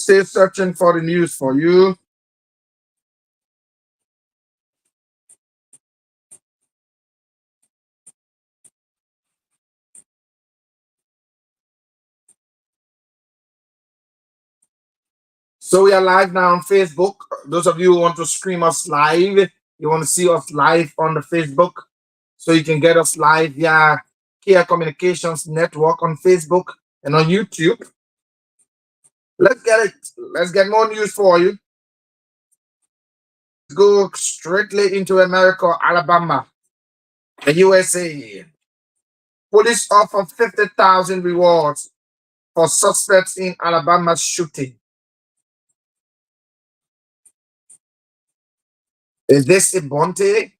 Still searching for the news for you. So we are live now on Facebook. Those of you who want to stream us live, you want to see us live on the Facebook, so you can get us live via Care Communications Network on Facebook and on YouTube. Let's get it. Let's get more news for you. Let's go straightly into America, Alabama, the USA. Police offer 50,000 rewards for suspects in Alabama shooting. Is this a bounty?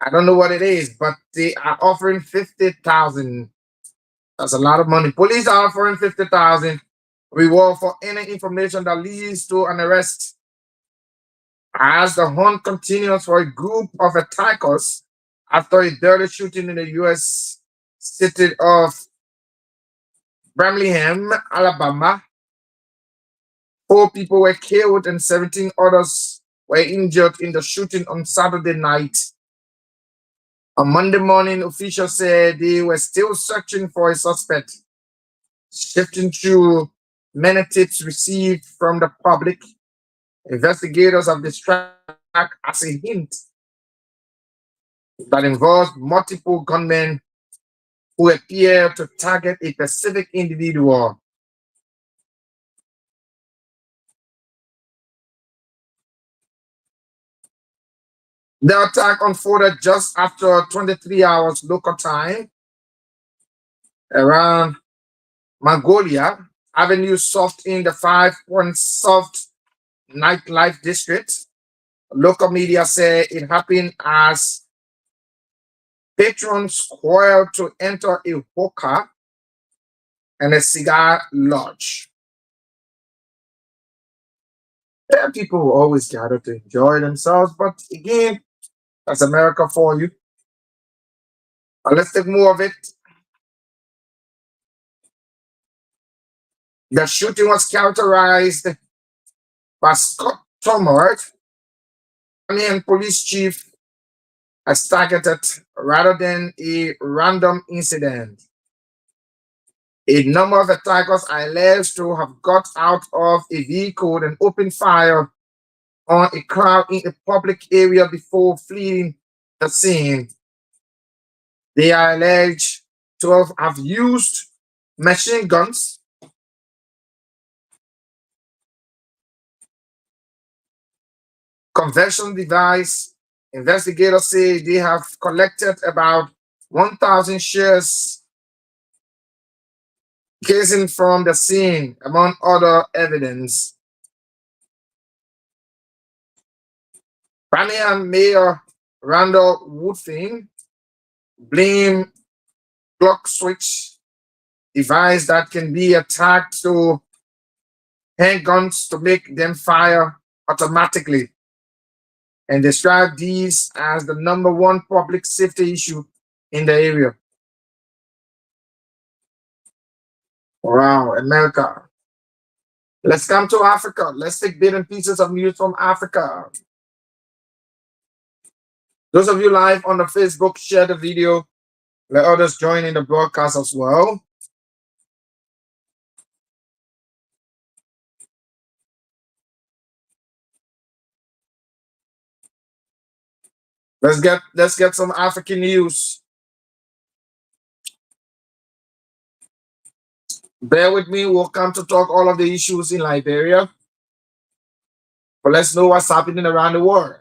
I don't know what it is, but they are offering 50,000. That's a lot of money. Police are offering 50,000 reward for any information that leads to an arrest. As the hunt continues for a group of attackers after a dirty shooting in the U.S. city of Birmingham, Alabama, 4 people were killed and 17 others were injured in the shooting on Saturday night. On Monday morning, officials said they were still searching for a suspect, shifting through many tips received from the public. Investigators have described as a hint that involves multiple gunmen who appear to target a specific individual. The attack unfolded just after 23 hours local time around Mongolia Avenue Soft in the 5 Point Soft nightlife district. Local media say it happened as patrons quarreled to enter a hookah and a cigar lodge. Yeah, people will always gather to enjoy themselves, but again, that's America for you. Let's take more of it. The shooting was characterized by Scott Tumult, and police chief, as targeted rather than a random incident. A number of attackers are alleged to have got out of a vehicle and opened fire on a crowd in a public area before fleeing the scene. They are alleged to have used machine guns, conventional device. Investigators say they have collected about 1,000 shares casing from the scene, among other evidence. Birmingham Mayor Randall Woodfin blamed clock switch device that can be attacked to handguns to make them fire automatically, and described these as the #1 public safety issue in the area. Wow, America. Let's come to Africa. Let's take bits and pieces of news from Africa. Those of you live on the Facebook, share the video. Let others join in the broadcast as well. Let's get some African news. Bear with me. We'll come to talk all of the issues in Liberia, but let's know what's happening around the world.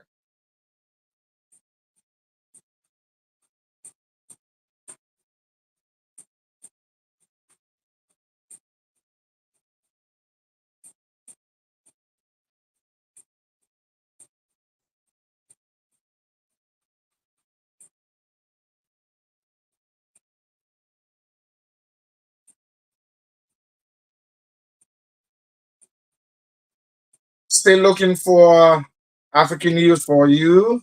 Still looking for African news for you.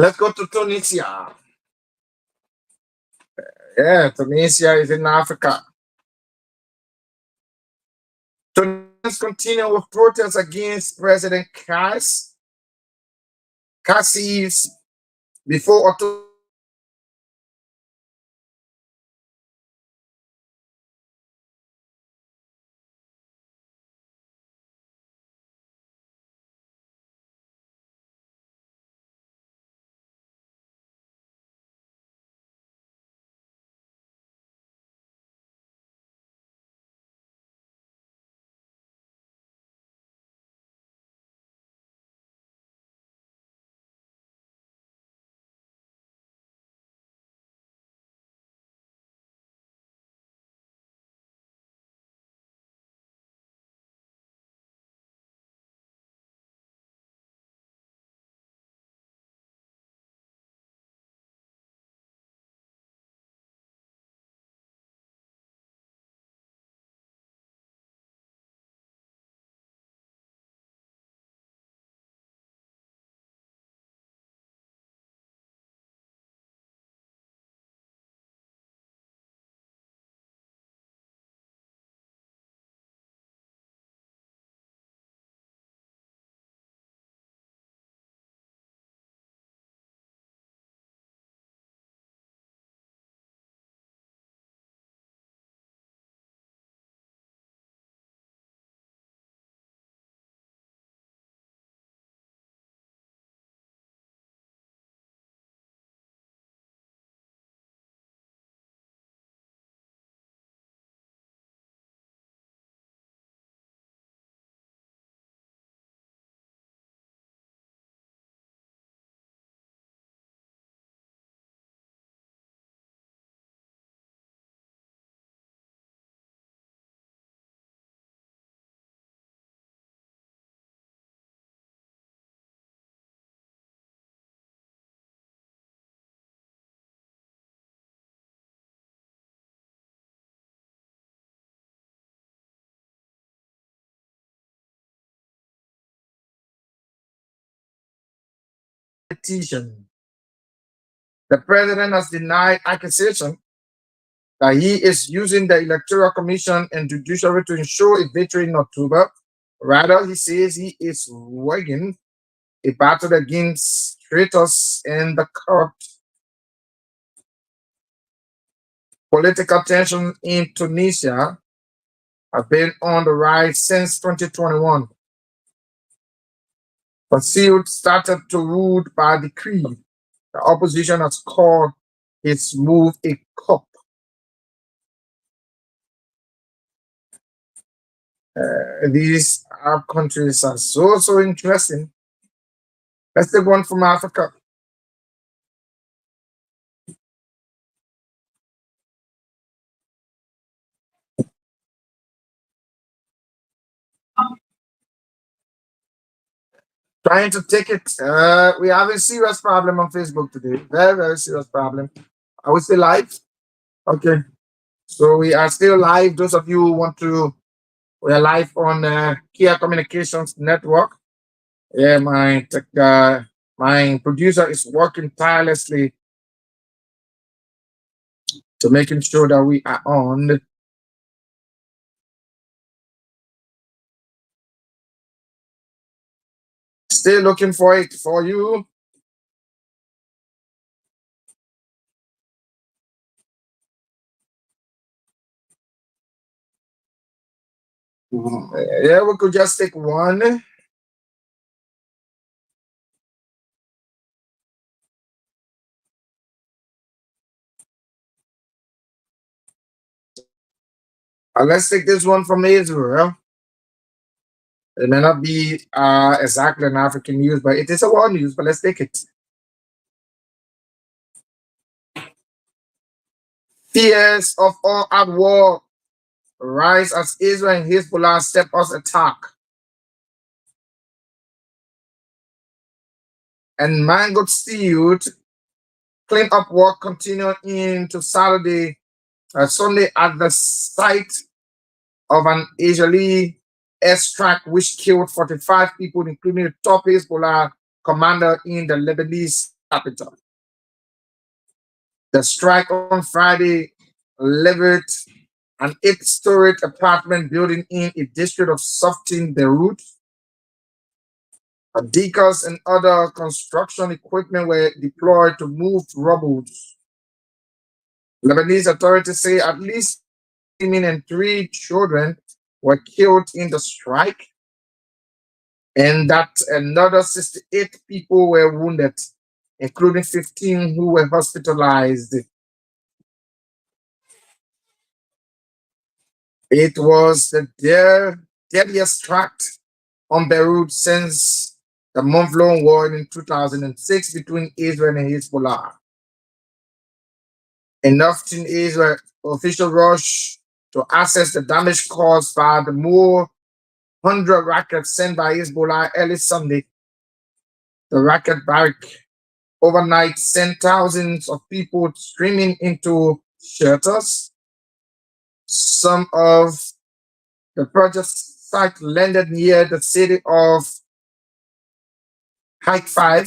Let's go to Tunisia. Yeah, Tunisia is in Africa. Tunisians continue with protests against President Kassi's before October petition. The president has denied accusation that he is using the Electoral Commission and judiciary to ensure a victory in October. Rather, he says he is waging a battle against traitors in the court. Political tension in Tunisia have been on the rise since 2021. Concealed started to rule by decree. The opposition has called its move a coup. These Arab countries are so interesting. Let's take one from Africa. Trying to take it. We have a serious problem on Facebook today. Very serious problem. Are we still live? Okay. So we are still live. Those of you who want to, we are live on Kia Communications Network. Yeah, my producer is working tirelessly to making sure that we are on. Still looking for it for you. Yeah, we could just take one. Let's take this one from Israel. It may not be exactly an African news, but it is a world news. But let's take it. Fears of all out war rise as Israel and Hezbollah step us attack. And mango stewed cleanup work continued into Sunday at the site of an Israeli airstrike which killed 45 people, including the top Hezbollah commander in the Lebanese capital. The strike on Friday leveled an eight-story apartment building in a district of Softin, Beirut. Diggers and other construction equipment were deployed to move rubble. Lebanese authorities say at least women and three children were killed in the strike, and that another 68 people were wounded, including 15 who were hospitalized. It was the deadliest strike on Beirut since the month-long war in 2006 between Israel and Hezbollah. Enough in Israel official rush to assess the damage caused by the more 100 rockets sent by Hezbollah early Sunday. The rocket barrage overnight sent thousands of people streaming into shelters. Some of the project site landed near the city of Haifa.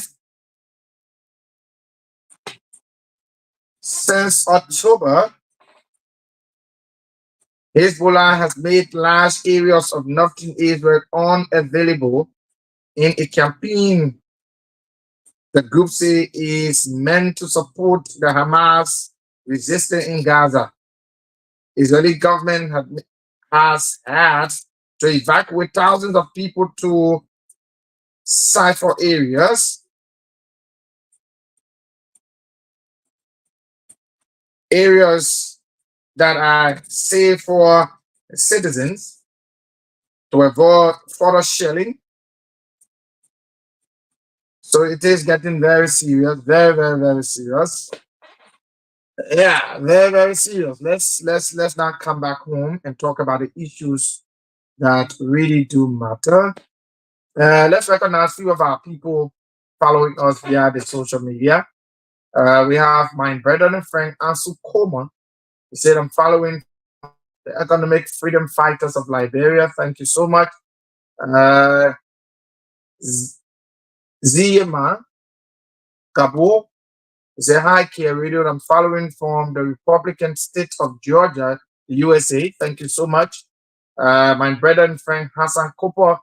Since October, Hezbollah has made large areas of northern Israel unavailable in a campaign the group say is meant to support the Hamas resistance in Gaza. Israeli government has had to evacuate thousands of people to safer areas that are safe for citizens to avoid further shelling. So it is getting very serious, very, very, very serious. Yeah, very, very serious. Let's now come back home and talk about the issues that really do matter. Let's recognize a few of our people following us via the social media. We have my brother and friend Ansu Coleman. He said, I'm following the economic freedom fighters of Liberia. Thank you so much. Uh, Ziyema Gabo, he said, hi, Kia Radio. I'm following from the Republican state of Georgia, the USA. Thank you so much. My brother and friend Hassan Cooper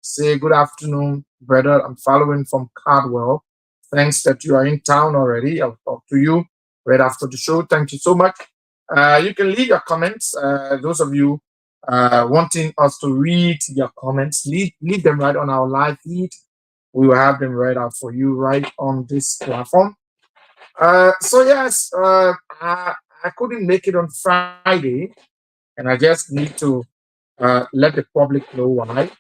say, good afternoon, brother. I'm following from Cardwell. Thanks that you are in town already. I'll talk to you right after the show. Thank you so much. You can leave your comments. Those of you wanting us to read your comments, leave them right on our live feed. We will have them read out for you right on this platform. So yes, I couldn't make it on Friday, and I just need to let the public know why.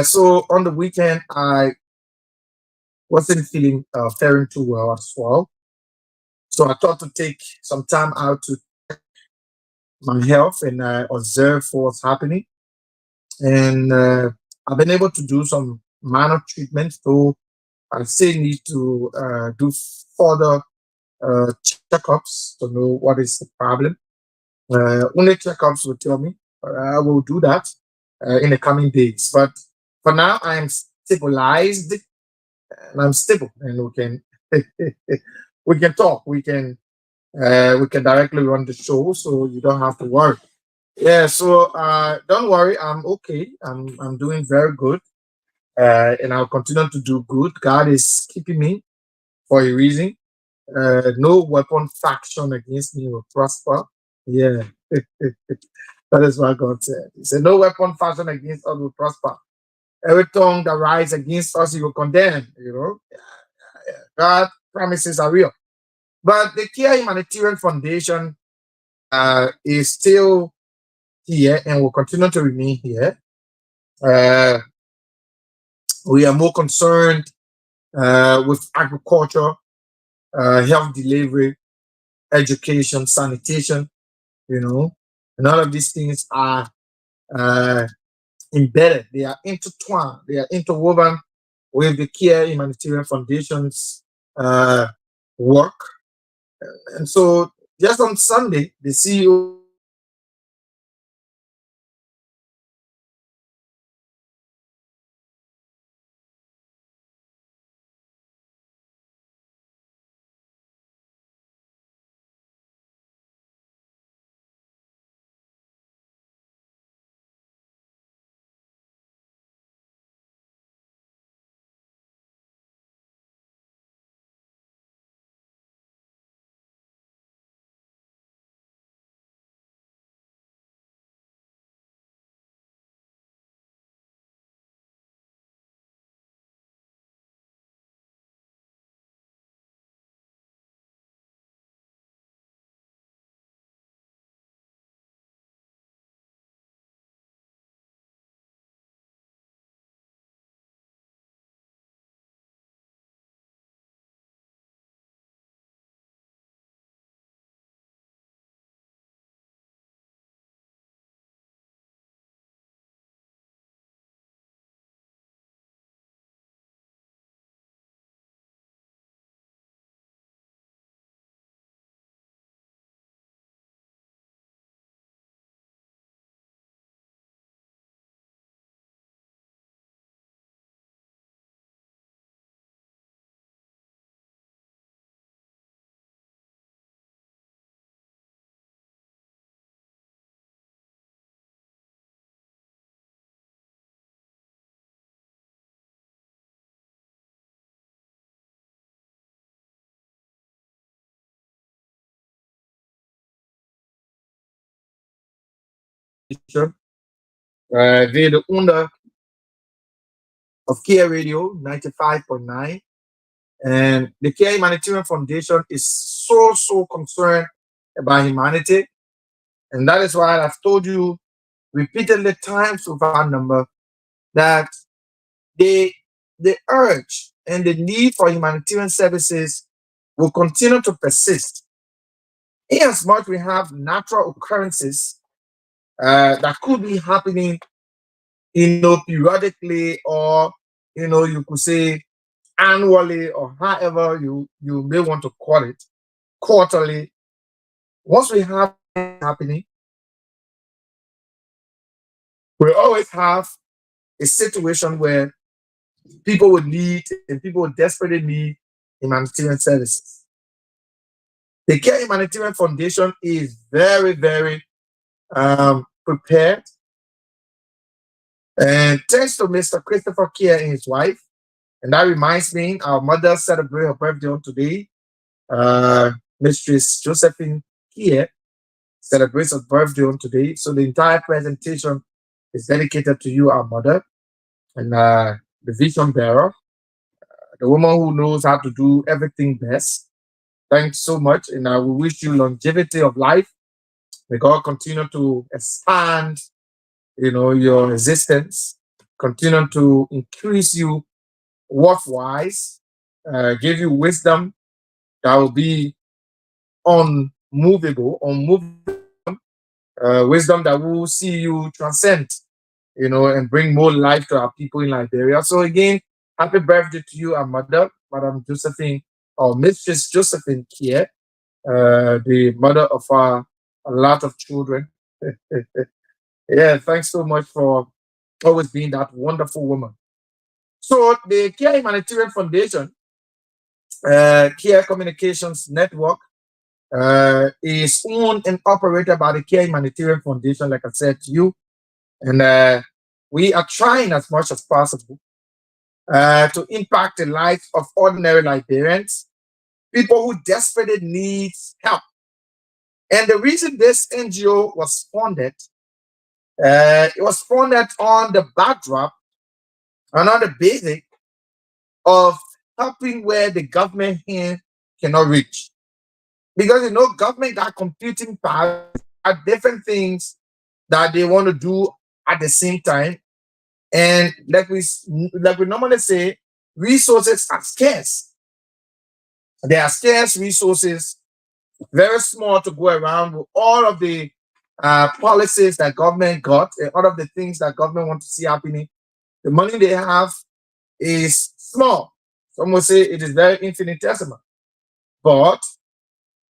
So on the weekend, I wasn't feeling faring too well as well. So I thought to take some time out to my health and observe what's happening. And I've been able to do some minor treatments, though I still need to do further checkups to know what is the problem. Only checkups will tell me. I will do that in the coming days. But for now, I am stabilized and I'm stable, and we can we can talk. We can directly run the show, so you don't have to worry. Yeah. So don't worry. I'm okay. I'm doing very good, and I'll continue to do good. God is keeping me for a reason. No weapon faction against me will prosper. Yeah. That is what God said. He said, no weapon faction against us will prosper. Every tongue that rises against us, he will condemn. You know, God promises are real. But the Care Humanitarian Foundation is still here and will continue to remain here. Uh, we are more concerned with agriculture, health delivery, education, sanitation, you know, and all of these things are uh, embedded, they are intertwined, they are interwoven with the Care Humanitarian Foundation's work. And so just on Sunday, the CEO station. They're the owner of Kia Radio 95.9. And the Kia Humanitarian Foundation is so concerned about humanity. And that is why I've told you repeatedly times with our number that the, the urge and the need for humanitarian services will continue to persist. Inasmuch we have natural occurrences that could be happening, periodically, or you could say annually, or however you may want to call it, quarterly. Once we have happening, we always have a situation where people would need and people would desperately need humanitarian services. The Care Humanitarian Foundation is very prepared, and thanks to Mr. Christopher Care and his wife. And that reminds me, our mother celebrated her birthday on today. Mistress Josephine Kia celebrates her birthday on today. So the entire presentation is dedicated to you, our mother, and the vision bearer, the woman who knows how to do everything best. Thanks so much. And we wish you longevity of life. May God continue to expand, your existence, continue to increase you worth-wise, give you wisdom that will be unmovable, wisdom that will see you transcend, and bring more life to our people in Liberia. So again, happy birthday to you, our mother, Madam Josephine, or Mistress Josephine Kier, the mother of a lot of children. Yeah, thanks so much for always being that wonderful woman. So the Care Humanitarian Foundation, Care Communications Network, is owned and operated by the Care Humanitarian Foundation, like I said to you. And we are trying as much as possible to impact the lives of ordinary Liberians, people who desperately need help. And the reason this NGO was funded, it was funded on the backdrop and on the basic of helping where the government hand cannot reach. Because government got computing power at different things that they want to do at the same time. And like we normally say, resources are scarce. There are scarce resources, very small to go around with all of the policies that government got and all of the things that government want to see happening. The money they have is small. Some will say it is very infinitesimal. But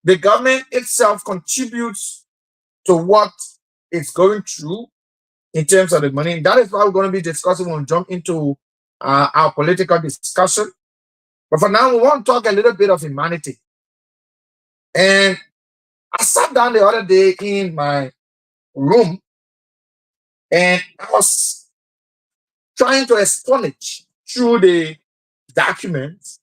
the government itself contributes to what it's going through in terms of the money. That is why we're going to be discussing when we jump into our political discussion. But for now, we want to talk a little bit of humanity. And I sat down the other day in my room and I was trying to astonish through the documents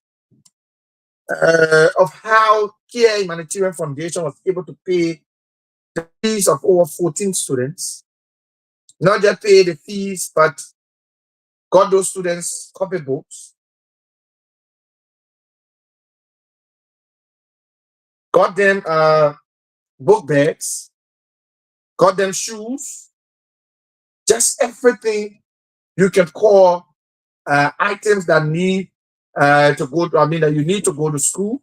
of how Care Humanitarian Foundation was able to pay the fees of over 14 students. Not just pay the fees, but got those students copybooks, got them book bags, got them shoes, just everything you can call items that need to go to, that you need to go to school.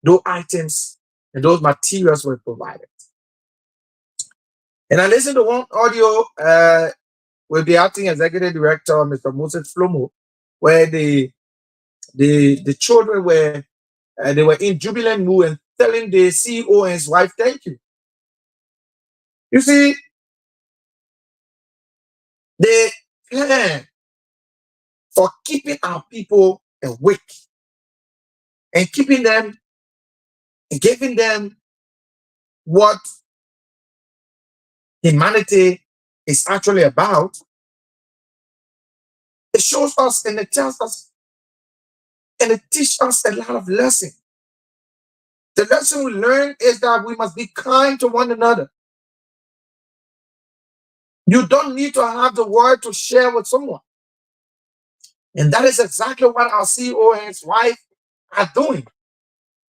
Those items and those materials were provided. And I listened to one audio with the acting executive director, Mr. Moses Flomo, where the children were they were in jubilant mood and telling the CEO and his wife, thank you. You see, the plan for keeping our people awake and keeping them and giving them what humanity is actually about, it shows us and it tells us and it teaches us a lot of lessons. The lesson we learn is that we must be kind to one another. You don't need to have the word to share with someone. And that is exactly what our CEO and his wife are doing.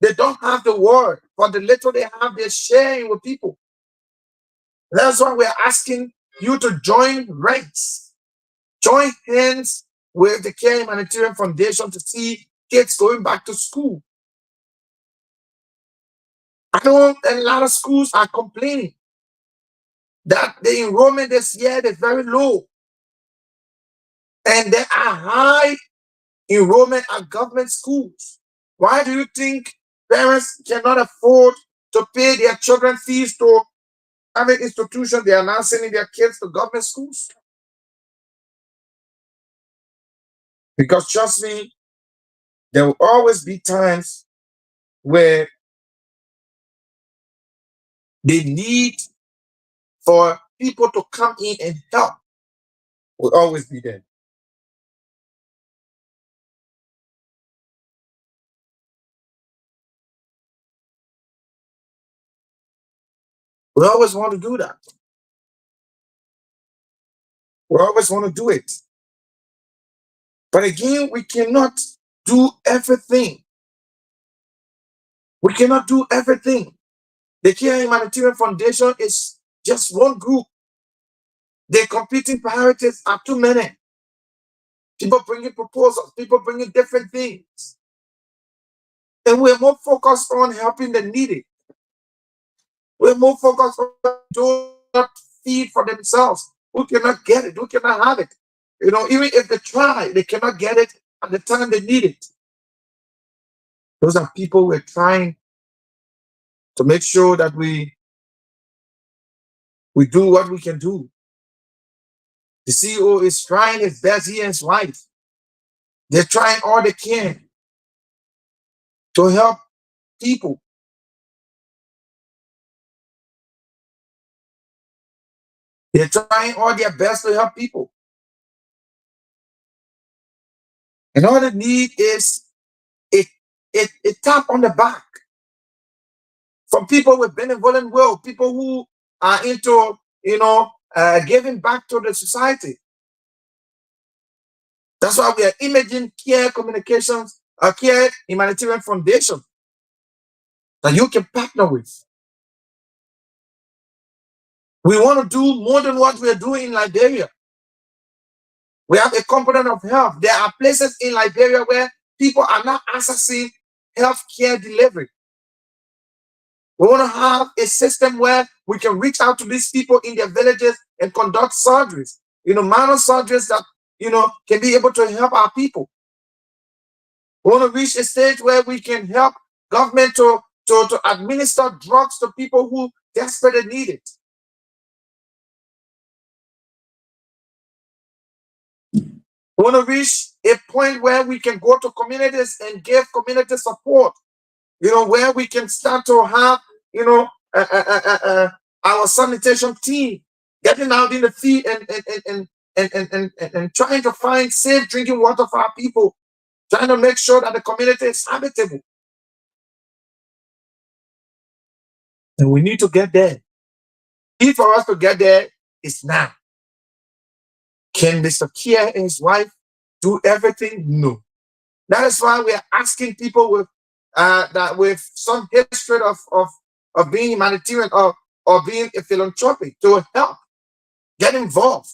They don't have the word, but the little they have, they're sharing with people. That's why we're asking you to join ranks, join hands with the Care Humanitarian Foundation to see kids going back to school. I know a lot of schools are complaining that the enrollment this year is very low, and there are high enrollment at government schools. Why do you think parents cannot afford to pay their children fees to private institutions? They are now sending their kids to government schools? Because trust me, there will always be times where the need for people to come in and help will always be there. We always want to do that. We always want to do it. But again, we cannot do everything. We cannot do everything. The Care Humanitarian Foundation is just one group. The competing priorities are too many. People bringing proposals, people bringing different things. And we're more focused on helping the needy. We're more focused on those not feed for themselves, who cannot get it, who cannot have it. You know, even if they try, they cannot get it at the time they need it. Those are people we're trying to make sure that we do what we can do. The CEO is trying his best, he and his wife. They're trying all they can to help people. They're trying all their best to help people. And all they need is a tap on the back from people with benevolent will, people who are into, giving back to the society. That's why we are imaging Care Communications, Care Humanitarian Foundation that you can partner with. We want to do more than what we are doing in Liberia. We have a component of health. There are places in Liberia where people are not accessing health care delivery. We want to have a system where we can reach out to these people in their villages and conduct surgeries, minor surgeries that, can be able to help our people. We want to reach a stage where we can help government to administer drugs to people who desperately need it. We want to reach a point where we can go to communities and give community support, where we can start to have, our sanitation team getting out in the field and trying to find safe drinking water for our people, trying to make sure that the community is habitable. And we need to get there. Key for us to get there is now. Can Mr. Kia and his wife do everything? No. That is why we are asking people with some history of being humanitarian or being a philanthropic to help, get involved,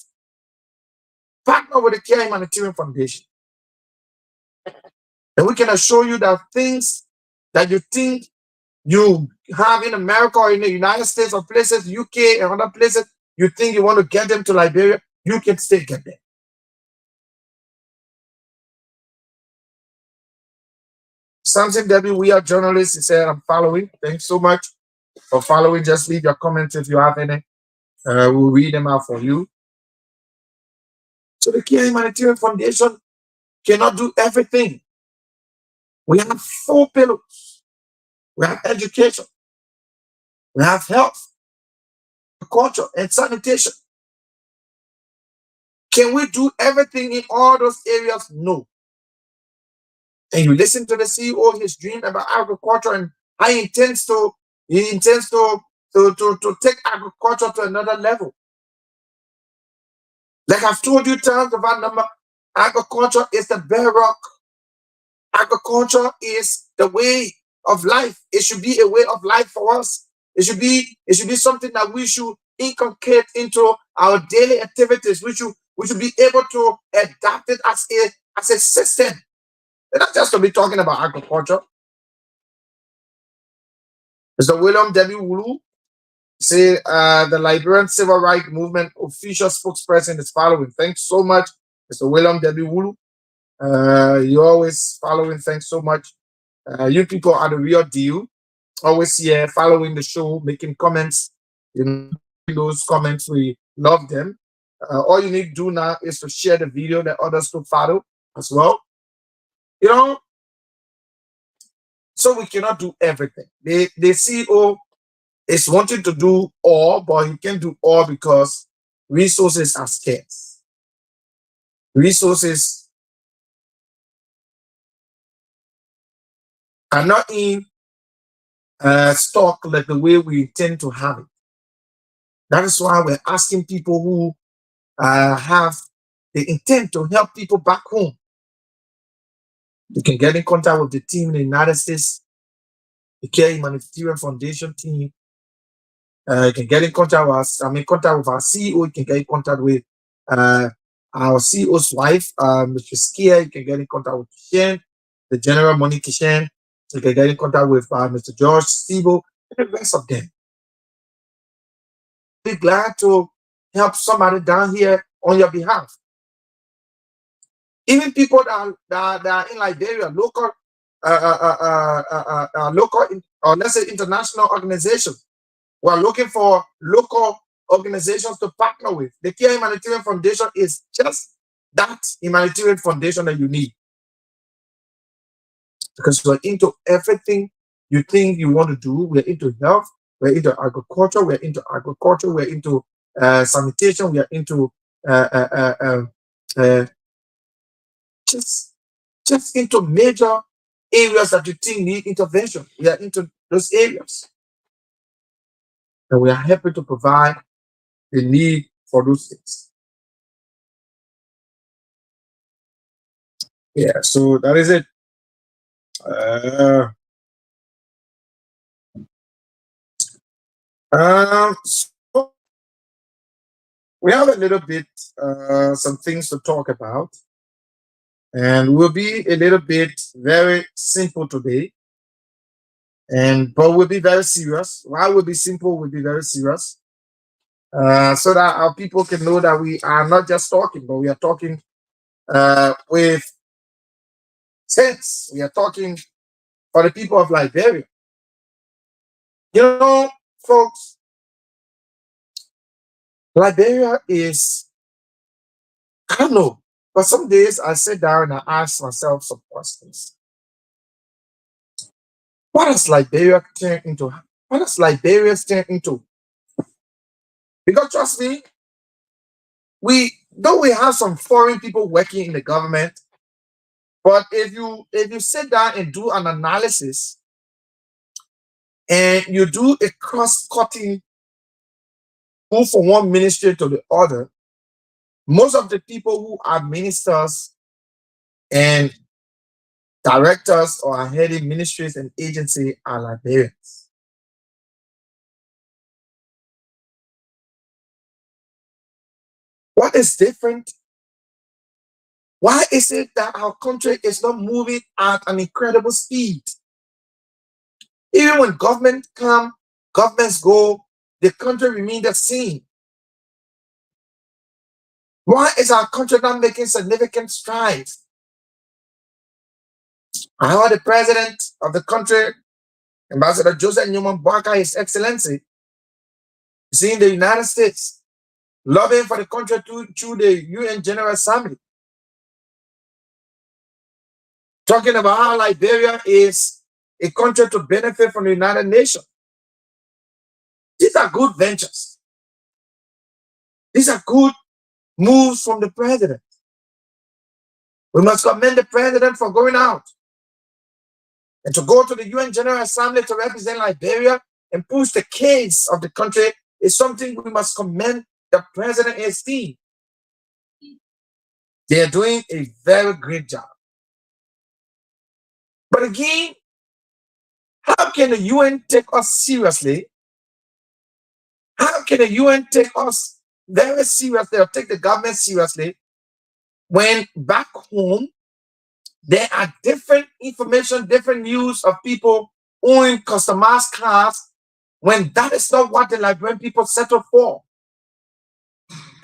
partner with the Care Humanitarian Foundation. And we can assure you that things that you think you have in America or in the United States or places, UK and other places, you think you want to get them to Liberia, you can still get them. Samson Debbie, we are journalists. He said, I'm following. Thanks so much for following. Just leave your comments if you have any. We'll read them out for you. So the Care Humanitarian Foundation cannot do everything. We have 4 pillars. We have education. We have health, culture, and sanitation. Can we do everything in all those areas? No. And you listen to the CEO, his dream about agriculture and how he intends to take agriculture to another level. Like I've told you times about number, agriculture is the bedrock. Agriculture is the way of life. It should be a way of life for us. It should be something that we should inculcate into our daily activities. We should be able to adapt it as a system. We're not just to be talking about agriculture. Mr. William W. Wulu say the Liberian Civil Rights Movement official spokesperson is following. Thanks so much, Mr. William W. Wulu. You're always following. Thanks so much. You people are the real deal. Always here following the show, making comments. You know, those comments, we love them. All you need to do now is to share the video that others to follow as well. You know, so we cannot do everything. The CEO is wanting to do all, but he can't do all because resources are scarce. Resources are not in stock like the way we intend to have it. That is why we're asking people who have the intent to help people back home. You can get in contact with the team in the United States, the Care Humanitarian Foundation team. You can get in contact with us. I'm in contact with our CEO. You can get in contact with our CEO's wife, Mr. Skia. You can get in contact with Kishen, the General Money Kishen. You can get in contact with Mr. George Stebo and the rest of them. Be glad to help somebody down here on your behalf. Even people that are in Liberia, local, or let's say international organizations, we are looking for local organizations to partner with. The Care Humanitarian Foundation is just that humanitarian foundation that you need. Because we're into everything you think you want to do. We're into health, we're into agriculture, we're into sanitation, we're into just into major areas that you think need intervention. We are into those areas. And we are happy to provide the need for those things. Yeah, so that is it. So we have a little bit, some things to talk about, and we'll be a little bit very simple today, but we'll be very serious. Why we'll be simple? We'll be very serious, so that our people can know that we are not just talking, but we are talking with sense. We are talking for the people of Liberia. You know, folks, Liberia is, I don't know, but some days I sit down and I ask myself some questions. What does Liberia turn into? What does Liberia turn into? Because trust me, we have some foreign people working in the government, but if you sit down and do an analysis and you do a cross-cutting move from one ministry to the other, most of the people who are ministers and directors or are heading ministries and agencies are Liberians. What is different? Why is it that our country is not moving at an incredible speed? Even when government come, governments go, the country remains the same. Why is our country not making significant strides? I heard the president of the country, Ambassador Joseph Newman Barker, His Excellency, is in the United States, lobbying for the country through the UN General Assembly, talking about how Liberia is a country to benefit from the United Nations. These are good ventures. These are good moves from the president. We must commend the president for going out and to go to the UN General Assembly to represent Liberia and push the case of the country is something we must commend the president and his team. They are doing a very great job. But again, how can the UN take us seriously? How can the UN take us very seriously or take the government seriously when back home there are different information, different news of people owning customized cars when that is not what the Liberian people settle for?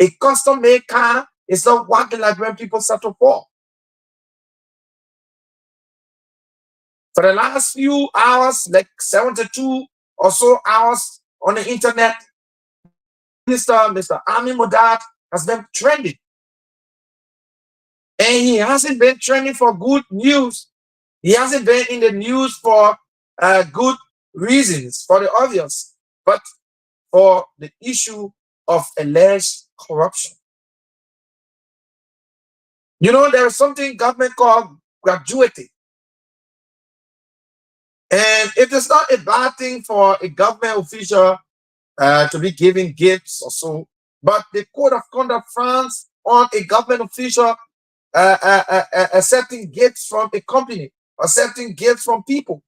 A custom made car is not what the Liberian people settle for. For the last few hours, like 72 or so hours on the internet, Mr. Ami Modad has been trending. And he hasn't been trending for good news. He hasn't been in the news for good reasons, for the obvious, but for the issue of alleged corruption. You know, there is something government called gratuity. And it is not a bad thing for a government official to be giving gifts or so, but the code of conduct frowns on a government official accepting gifts from a company, accepting gifts from people.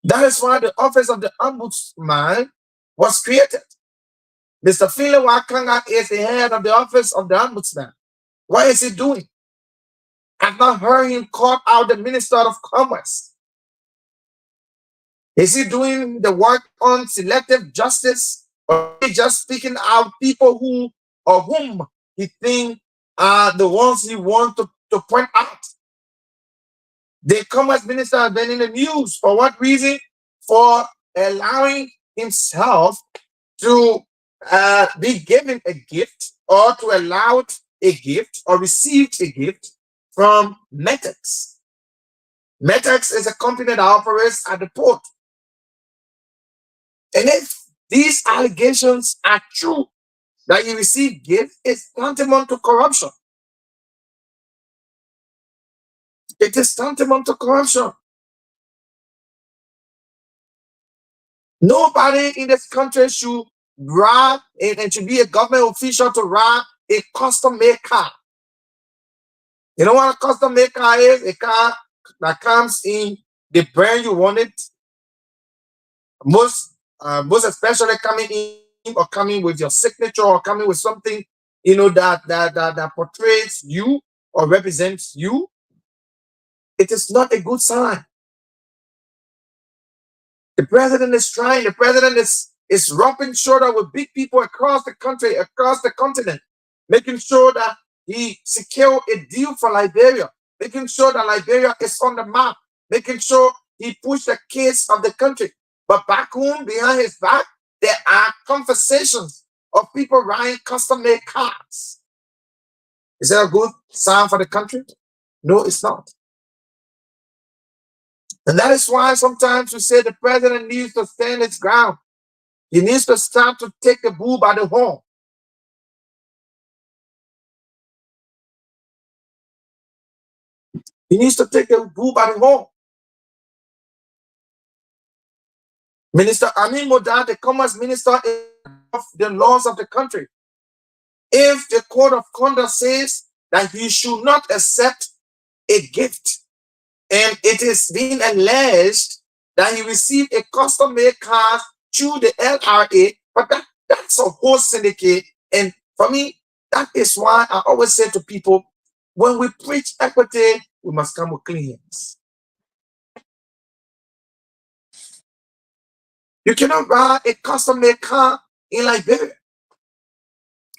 That is why the office of the ombudsman was created. Mr. Philip Wakanga is the head of the office of the ombudsman. What is he doing? I've not heard him call out the Minister of Commerce. Is he doing the work on selective justice, or is he just speaking out people who or whom he think are the ones he wants to point out? The Commerce Minister has been in the news. For what reason? For allowing himself to be given a gift or to allow a gift or received a gift from Metex. Metex is a company that operates at the port. And if these allegations are true, that you receive gifts, it's tantamount to corruption. It is tantamount to corruption. Nobody in this country should rob and should be a government official to rob a custom-made car. You know what a custom-made car is? A car that comes in the brand you want it. Most especially coming in or coming with your signature or coming with something, you know, that portrays you or represents you. It is not a good sign. The president is trying. The president is rubbing shoulder with big people across the country, across the continent, making sure that he secure a deal for Liberia, making sure that Liberia is on the map, making sure he push the case of the country. But back home, behind his back, there are conversations of people riding custom-made cars. Is that a good sign for the country? No, it's not. And that is why sometimes we say the president needs to stand his ground. He needs to start to take the bull by the horn. He needs to take the bull by the horn. Minister Amin Modad, the Commerce Minister, is of the laws of the country. If the code of conduct says that he should not accept a gift, and it is being alleged that he received a custom-made car through the LRA, but that's a whole syndicate. And for me, that is why I always say to people, when we preach equity, we must come with clean hands. You cannot buy a custom-made car in Liberia.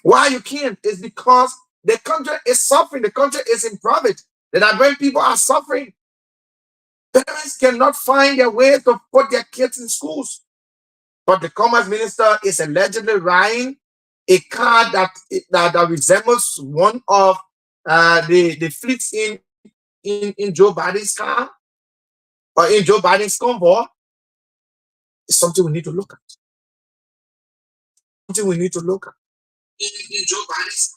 Why you can't is because the country is suffering. The country is in poverty. The Liberian people are suffering. Parents cannot find their way to put their kids in schools. But the Commerce Minister is allegedly riding a car that resembles one of the fleets in Joe Biden's car or in Joe Biden's convoy. It's something we need to look at. Something we need to look at. In Joe Biden's,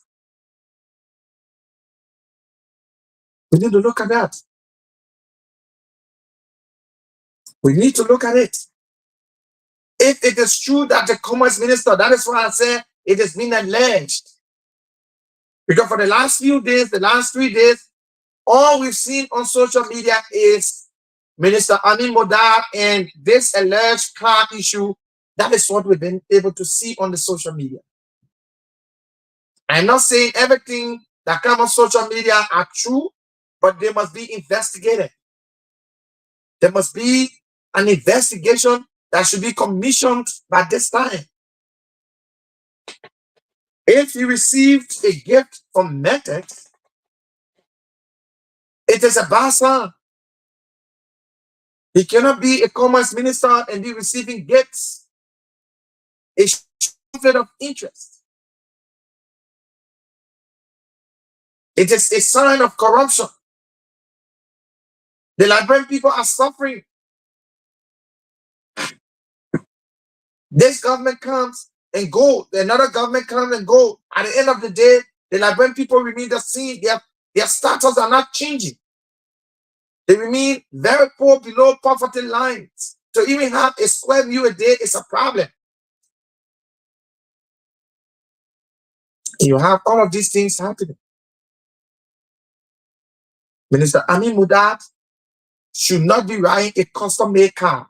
we need to look at that. We need to look at it. If it is true that the Commerce Minister, that is why I say it has been alleged Because for the last few days, the last 3 days, all we've seen on social media is Minister Amin Modar and this alleged car issue. That is what we've been able to see on the social media. I'm not saying everything that comes on social media are true, but they must be investigated. There must be an investigation that should be commissioned by this time. If he received a gift from Metex, it is a bad sign. He cannot be a commerce minister and be receiving gifts. A conflict of interest. It is a sign of corruption. The Liberian people are suffering. This government comes and goes. Another government comes and goes. At the end of the day, the Liberian people remain the same. Their status are not changing. They remain very poor, below poverty lines. To even have a square meal a day is a problem. You have all of these things happening. Minister Amin Mudad should not be riding a custom-made car.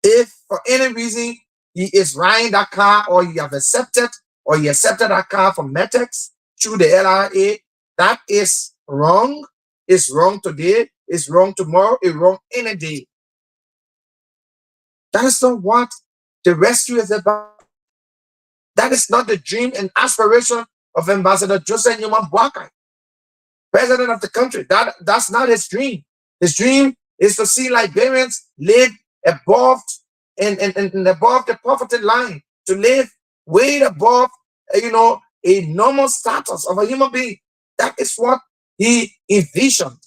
If for any reason he is riding that car, or he accepted that car from Metex through the LRA, that is wrong. It's wrong today, it's wrong tomorrow, it's wrong any day. That is not what the rescue is about. That is not the dream and aspiration of Ambassador Joseph Newman Boakai, president of the country. That's not his dream. His dream is to see Liberians live above and above the poverty line, to live way above, a normal status of a human being. That is what he envisioned.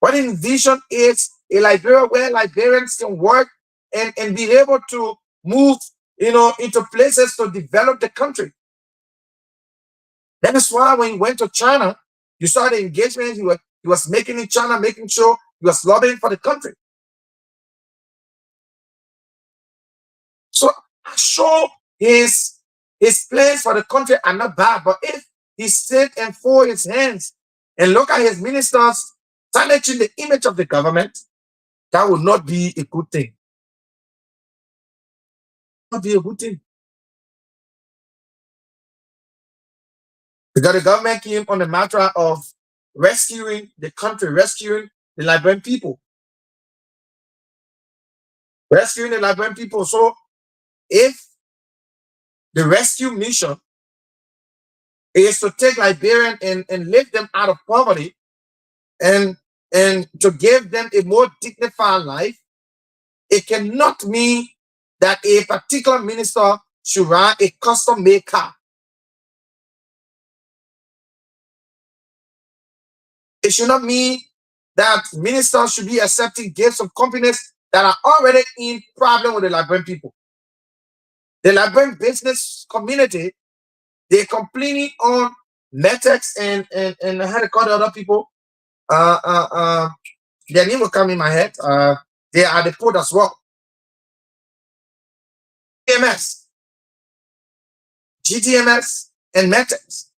What he envisioned is a Liberia where Liberians can work and be able to move, into places to develop the country. That is why when he went to China, you saw the engagement he was making in China, making sure he was lobbying for the country. So I'm sure his plans for the country are not bad, but if he sit and fold his hands and look at his ministers tarnishing the image of the government, that would not be a good thing. Not be a good thing. Because the government came on the matter of rescuing the country, rescuing the Liberian people. Rescuing the Liberian people. So if the rescue mission is to take Liberian and lift them out of poverty and to give them a more dignified life, it cannot mean that a particular minister should ride a custom-made car. It should not mean that ministers should be accepting gifts from companies that are already in problem with the Liberian people. The Liberian business community, they're complaining on Metex and how to call the other people. Their name will come in my head. They are the port as well. GTMS, and Metex.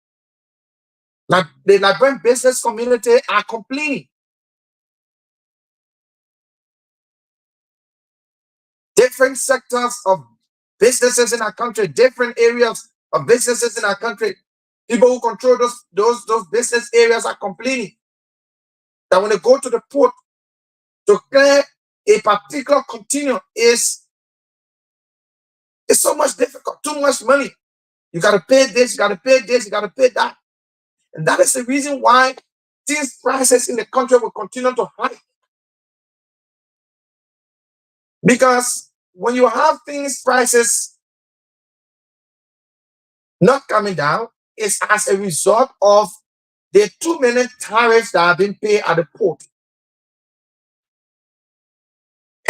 Like the Liberian business community are complaining. Different sectors of businesses in our country, different areas of businesses in our country, people who control those business areas are complaining that when they go to the port to clear a particular container it's so much difficult, too much money. You got to pay this, you got to pay this, you got to pay that. And that is the reason why these prices in the country will continue to hike. Because when you have things prices not coming down, it's as a result of the too many tariffs that have been paid at the port.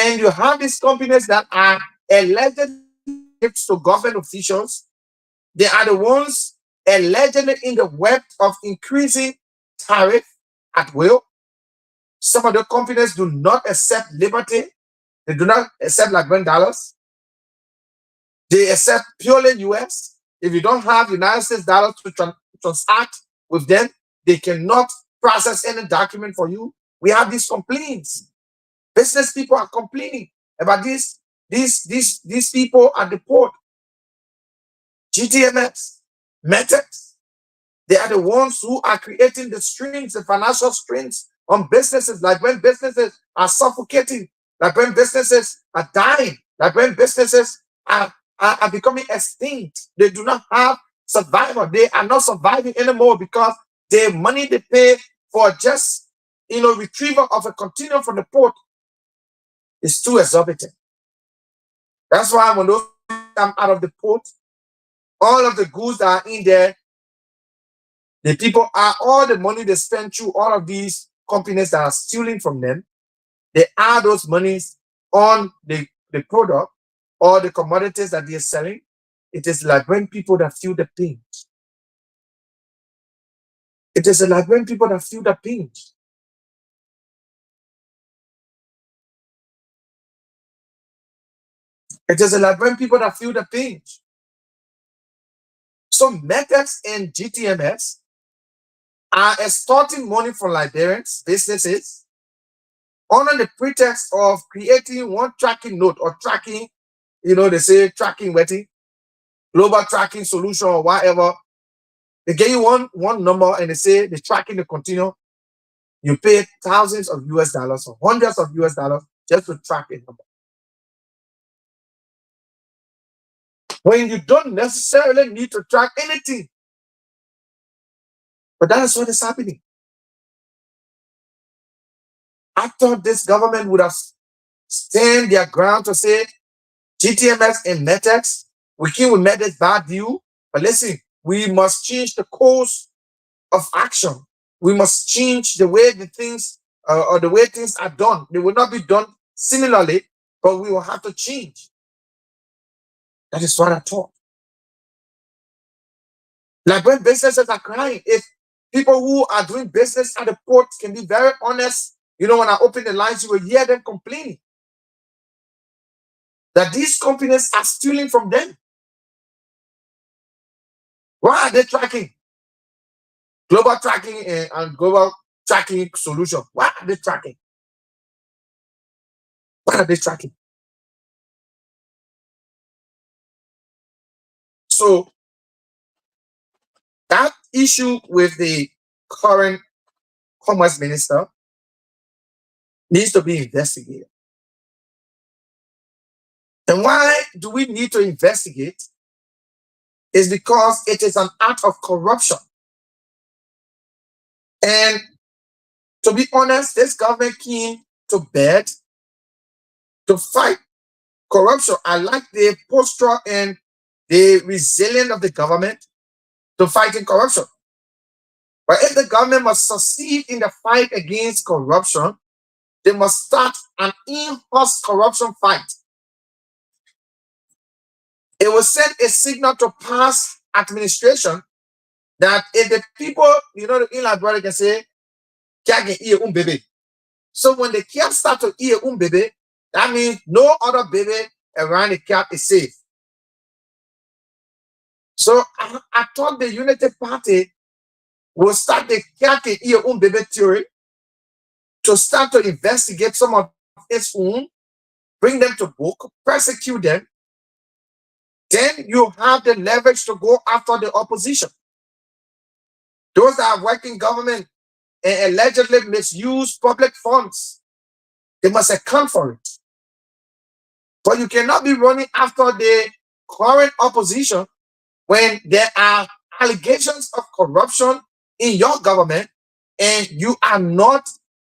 And you have these companies that are allegedly to government officials. They are the ones allegedly in the web of increasing tariff at will. Some of the companies do not accept liberty. They do not accept Liberian dollars. They accept purely US. if you don't have United States dollars to transact with them, they cannot process any document for you. We have these complaints. Business people are complaining about these people at the port. GTMS, Metex, they are the ones who are creating the strains, the financial strains on businesses, like when businesses are suffocating, like when businesses are dying, like when businesses are becoming extinct. They do not have survival. They are not surviving anymore because the money they pay for just retrieval of a container from the port is too exorbitant. That's why when those come out of the port, all of the goods that are in there, the people are all the money they spend through all of these companies that are stealing from them. They add those monies on the product or the commodities that they're selling. It is like when people that feel the pain. It is like when people that feel the pain. It is like when people that feel the pain. So Metex and GTMS are extorting money from Liberians, businesses, under the pretext of creating one tracking note or tracking, they say tracking wetting, global tracking solution or whatever. They give you one number and they say they're tracking the container. You pay thousands of US dollars or hundreds of US dollars just to track a number. When you don't necessarily need to track anything. But that is what is happening. I thought this government would have stand their ground to say GTMS and Metex, we met this bad deal. But listen, we must change the course of action. We must change the way the things or the way things are done. They will not be done similarly, but we will have to change. That is what I thought. Like when businesses are crying, if people who are doing business at the port can be very honest, when I open the lines, you will hear them complaining that these companies are stealing from them. Why are they tracking? Global tracking and global tracking solution. Why are they tracking? Why are they tracking? So that issue with the current commerce minister needs to be investigated. And why do we need to investigate? Is because it is an act of corruption. And to be honest, this government came to bed to fight corruption. I like the posture and the resilience of the government to fighting corruption. But if the government must succeed in the fight against corruption, they must start an in-house corruption fight. It will send a signal to past administration that if the people, the inland brother can say, baby. So when the cat start to eat baby, that means no other baby around the cat is safe. So I thought the Unity Party will start the cat baby theory to start to investigate some of its own, bring them to book, persecute them. Then you have the leverage to go after the opposition. Those that are working government and allegedly misuse public funds, they must account for it. But you cannot be running after the current opposition when there are allegations of corruption in your government and you are not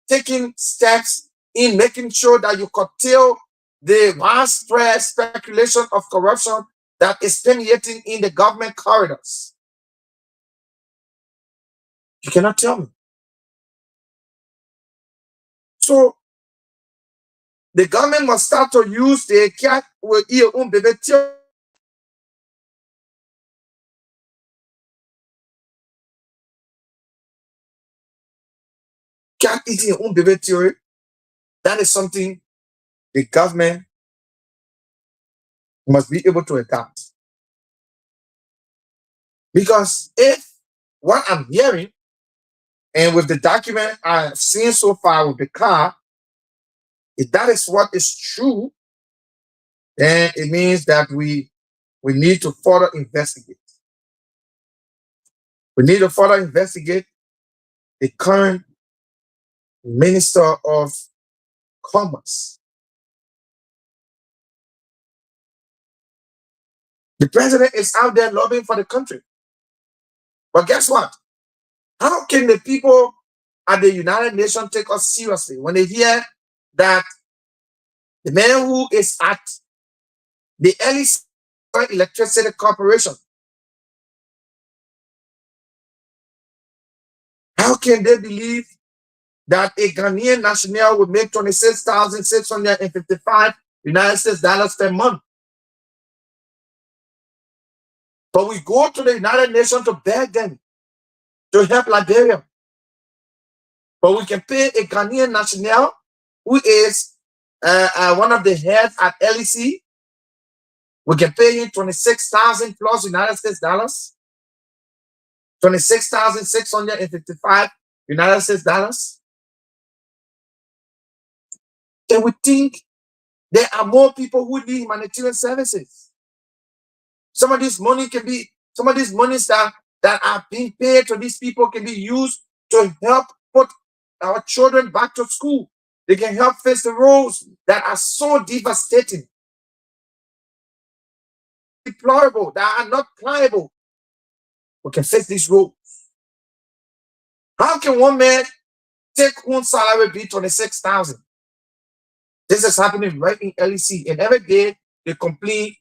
taking steps in making sure that you curtail the widespread speculation of corruption that is permeating in the government corridors. You cannot tell me. So the government must start to use the cat with ear baby theory. Cat eating your own baby theory. That is something the government must be able to adapt. Because if what I'm hearing and with the document I've seen so far with the car, if that is what is true, then it means that we need to further investigate. We need to further investigate the current Minister of Commerce. The president is out there lobbying for the country. But guess what? How can the people at the United Nations take us seriously when they hear that the man who is at the LEC Electricity Corporation, how can they believe that a Ghanaian national would make 26,655 United States dollars per month? But we go to the United Nations to beg them to help Liberia. But we can pay a Ghanaian national who is one of the heads at LEC. We can pay him 26,000 plus United States dollars, 26,655 United States dollars. And we think there are more people who need humanitarian services. Some of this money can be, some of these monies that are being paid to these people can be used to help put our children back to school. They can help fix the roads that are so devastating, deplorable, that are not pliable. We can fix these roads. How can one man take home salary be 26,000? This is happening right in LEC, and every day they complain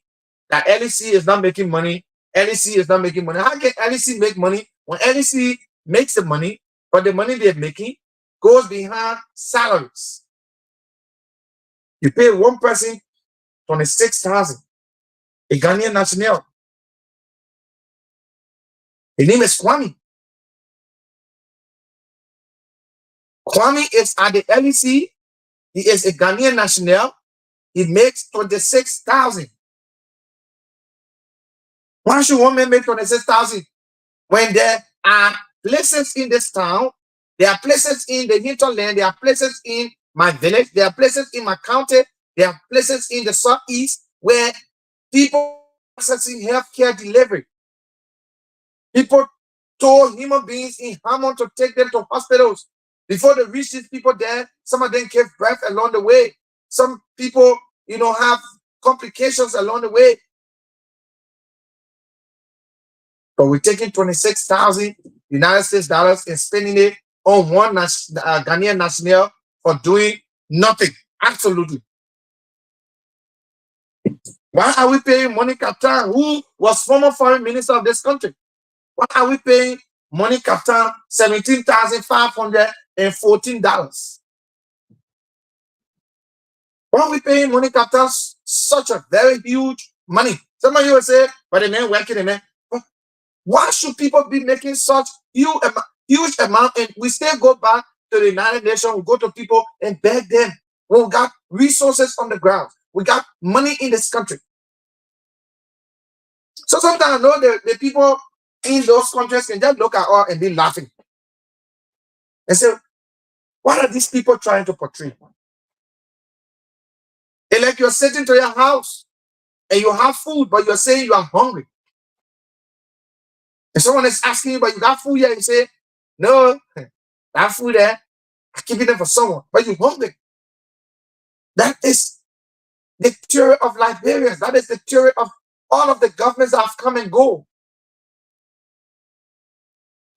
that LEC is not making money. LEC is not making money. How can LEC make money when LEC makes the money, but the money they're making goes behind salaries? You pay one person 26,000, a Ghanaian national. His name is Kwame. Kwame is at the LEC. He is a Ghanaian national. He makes 26,000. Why should one man make 26,000 when there are places in this town, there are places in the hinterland, there are places in my village, there are places in my county, there are places in the southeast where people are accessing healthcare delivery. People told human beings in Hammond to take them to hospitals. Before they reach these people there, some of them gave birth along the way. Some people, have complications along the way. But we're taking 26,000 United States dollars and spending it on one Ghanaian national for doing nothing. Absolutely. Why are we paying Monica Tan, who was former foreign minister of this country? Why are we paying Monica Tan $17,514? Why are we paying Monica Tan such a very huge money? Some of you will say, but the man working, the man. Why should people be making such huge amount? And we still go back to the United Nations, we go to people and beg them. We got resources on the ground. We got money in this country. So sometimes I know the people in those countries can just look at us and be laughing. And say, what are these people trying to portray? It's like you're sitting to your house and you have food, but you're saying you are hungry. And someone is asking you, but you got food here, you say, no, that food there, I keep it there for someone, but you're hungry. That is the theory of Liberians. That is the theory of all of the governments that have come and go.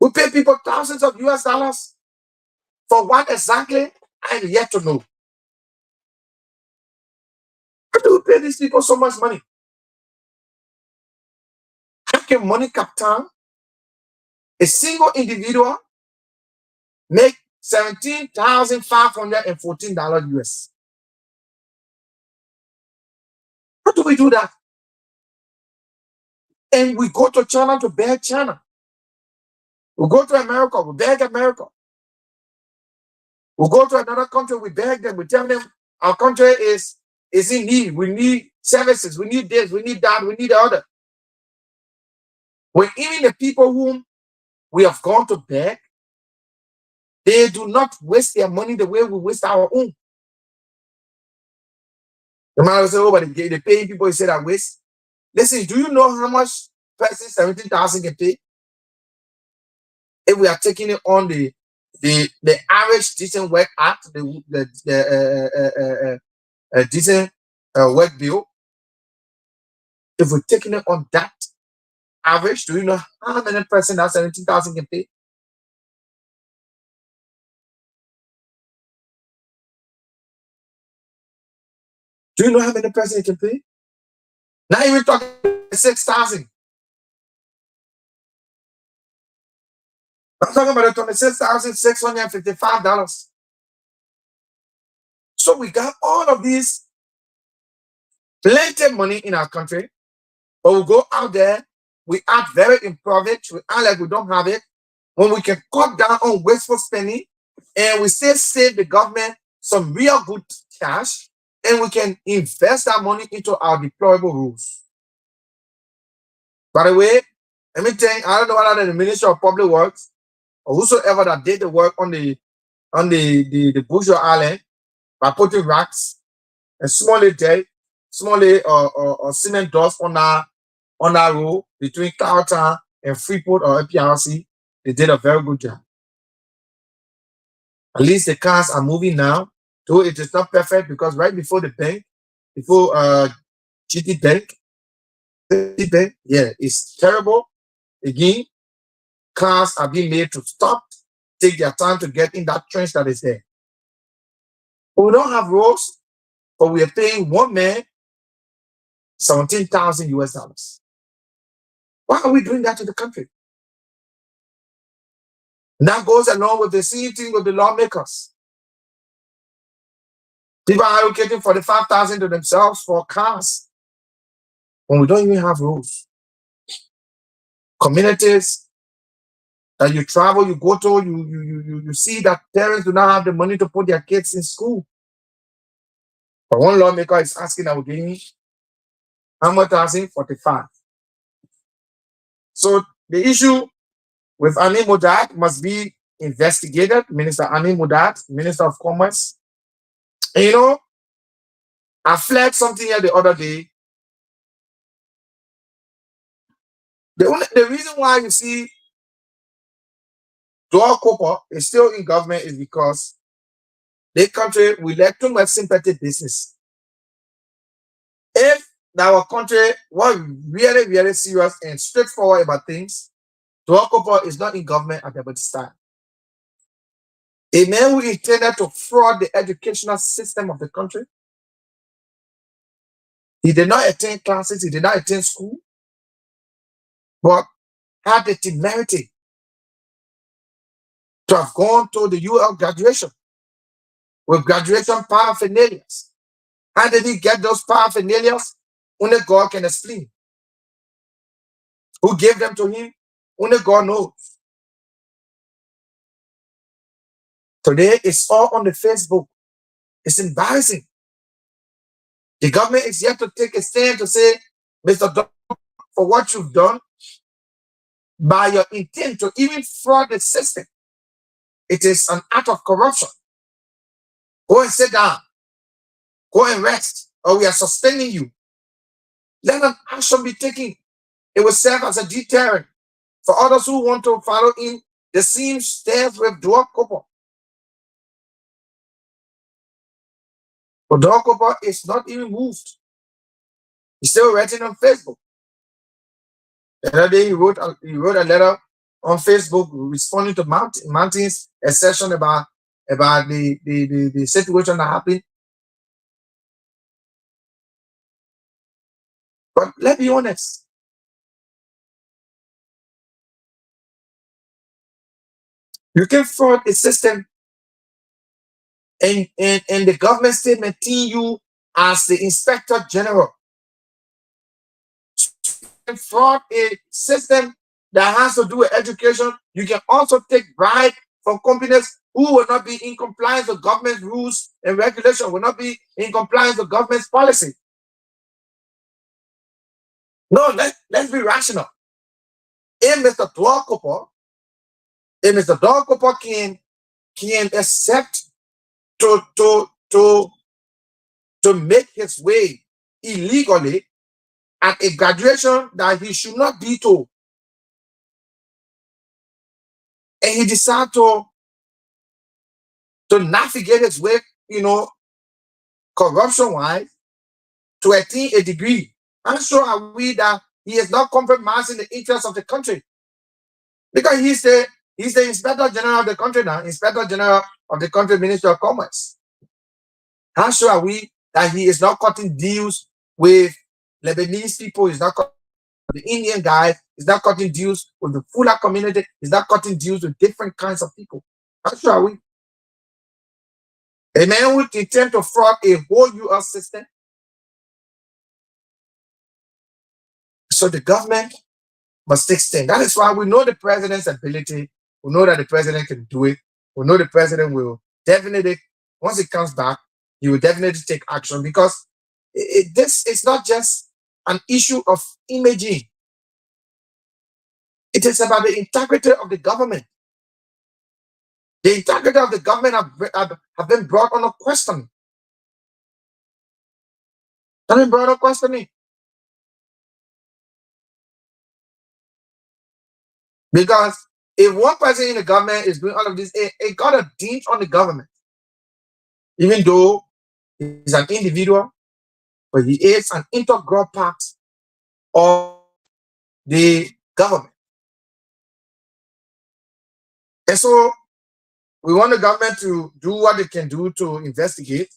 We pay people thousands of US dollars for what exactly? I'm yet to know. How do we pay these people so much money? How can money captain, a single individual, make $17,514 US? How do we do that? And we go to China to beg China. We go to America, we beg America. We go to another country, we beg them, we tell them our country is in need. We need services, we need this, we need that, we need the other. When even the people whom we have gone to beg, they do not waste their money the way we waste our own. The man will say, oh, but they pay people, you say that waste. Listen, do you know how much person 17,000 can pay? If we are taking it on the average decent work act, the decent work bill, if we're taking it on that average, do you know how many person that 17,000 can pay? Do you know how many person it can pay? Not even talking 6,000. I'm talking about the $26,655. So we got all of these plenty of money in our country, but we go out there, we act very impoverished, we act like we don't have it, when we can cut down on wasteful spending and we still save the government some real good cash and we can invest that money into our deployable rules. By the way, let me tell you, I don't know whether the Ministry of Public Works or whosoever that did the work on the Bushel Island by putting racks and small cement dust on that road between Cowtown and Freeport or APRC, they did a very good job. At least the cars are moving now, though it is not perfect because right before the bank, before GT Bank, yeah, it's terrible. Again, cars are being made to stop, take their time to get in that trench that is there. But we don't have roads, but we are paying one man 17,000 US dollars. Why are we doing that to the country? And that goes along with the same thing with the lawmakers. People are allocating 45,000 to themselves for cars when we don't even have roads. Communities that you travel, you go to, you see that parents do not have the money to put their kids in school. But one lawmaker is asking that we're giving how much asking? 45. So the issue with Ani Mudat must be investigated. Minister Ani Mudat, Minister of Commerce. And you know, I flagged something here the other day. The reason why you see Dwell Cooper is still in government is because the country we let too much sympathy business. If our country was really, really serious and straightforward about things, Dwell Cooper is not in government at the time. A man who intended to fraud the educational system of the country. He did not attend classes, he did not attend school, but had the temerity to have gone to the UL graduation with graduation paraphernalias. How did he get those paraphernalias? Only God can explain. Who gave them to him? Only God knows. Today, it's all on the Facebook. It's embarrassing. The government is yet to take a stand to say, Mr. Don, for what you've done, by your intent to even fraud the system, it is an act of corruption. Go and sit down. Go and rest, or we are suspending you. Let an action be taken. It will serve as a deterrent for others who want to follow in the same steps with Dwell Cooper. But Dwell Cooper is not even moved. He's still writing on Facebook. The other day he wrote a letter on Facebook responding to Mountain's assertion about the situation that happened. But let's be honest. You can fraud a system and the government statement maintain you as the inspector general. You can fraud a system that has to do with education. You can also take bribe from companies who will not be in compliance with government rules and regulations, will not be in compliance with government's policy. No, let's be rational. If Mr. Dwalkoper, can accept to to to to make his way illegally at a graduation that he should not be to, and he decided to navigate his way, corruption wise, to attain a degree. I'm sure are we that he is not compromising the interests of the country, because he's the inspector general of the country now, inspector general of the country, Minister of Commerce. How sure are we that he is not cutting deals with Lebanese people? He's not cutting with the Indian guys. He's not cutting deals with the Fula community. He's not cutting deals with different kinds of people. How sure are we? A man who intend to fraud a whole U.S. system. So the government must take stand. That is why we know the president's ability. We know that the president can do it. We know the president will definitely, once he comes back, he will definitely take action, because this is not just an issue of imaging. It is about the integrity of the government. The integrity of the government have been brought under question. Have been brought under questioning. Because if one person in the government is doing all of this, it got a dent on the government. Even though he's an individual, but he is an integral part of the government. And so we want the government to do what they can do to investigate.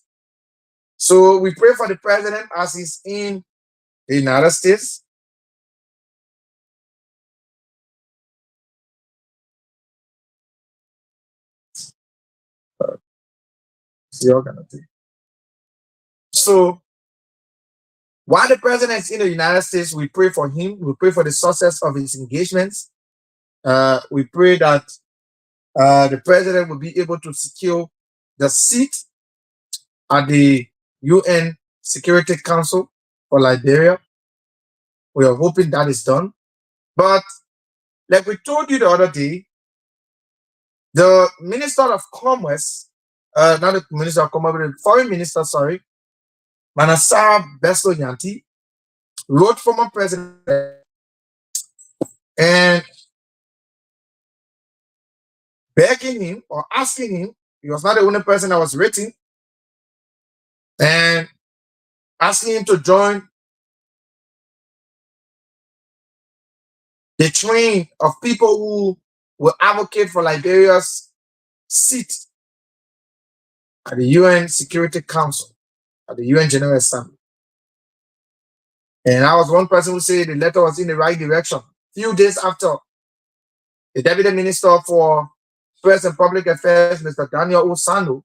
So we pray for the president as he's in the United States. So while the president is in the United States, we pray for him. We pray for the success of his engagements. We pray that the president will be able to secure the seat at the UN Security Council for Liberia. We are hoping that is done. But like we told you the other day, the Minister of Commerce, not the Minister of Commerce, but the Foreign Minister, sorry, Manasara Besto Yanti, wrote former president and begging him or asking him, he was not the only person that was written, and asking him to join the train of people who will advocate for Liberia's seat at the UN Security Council, at the UN General Assembly. And I was one person who said the letter was in the right direction. Few days after, the Deputy Minister for Press and Public Affairs, Mr. Daniel Osando,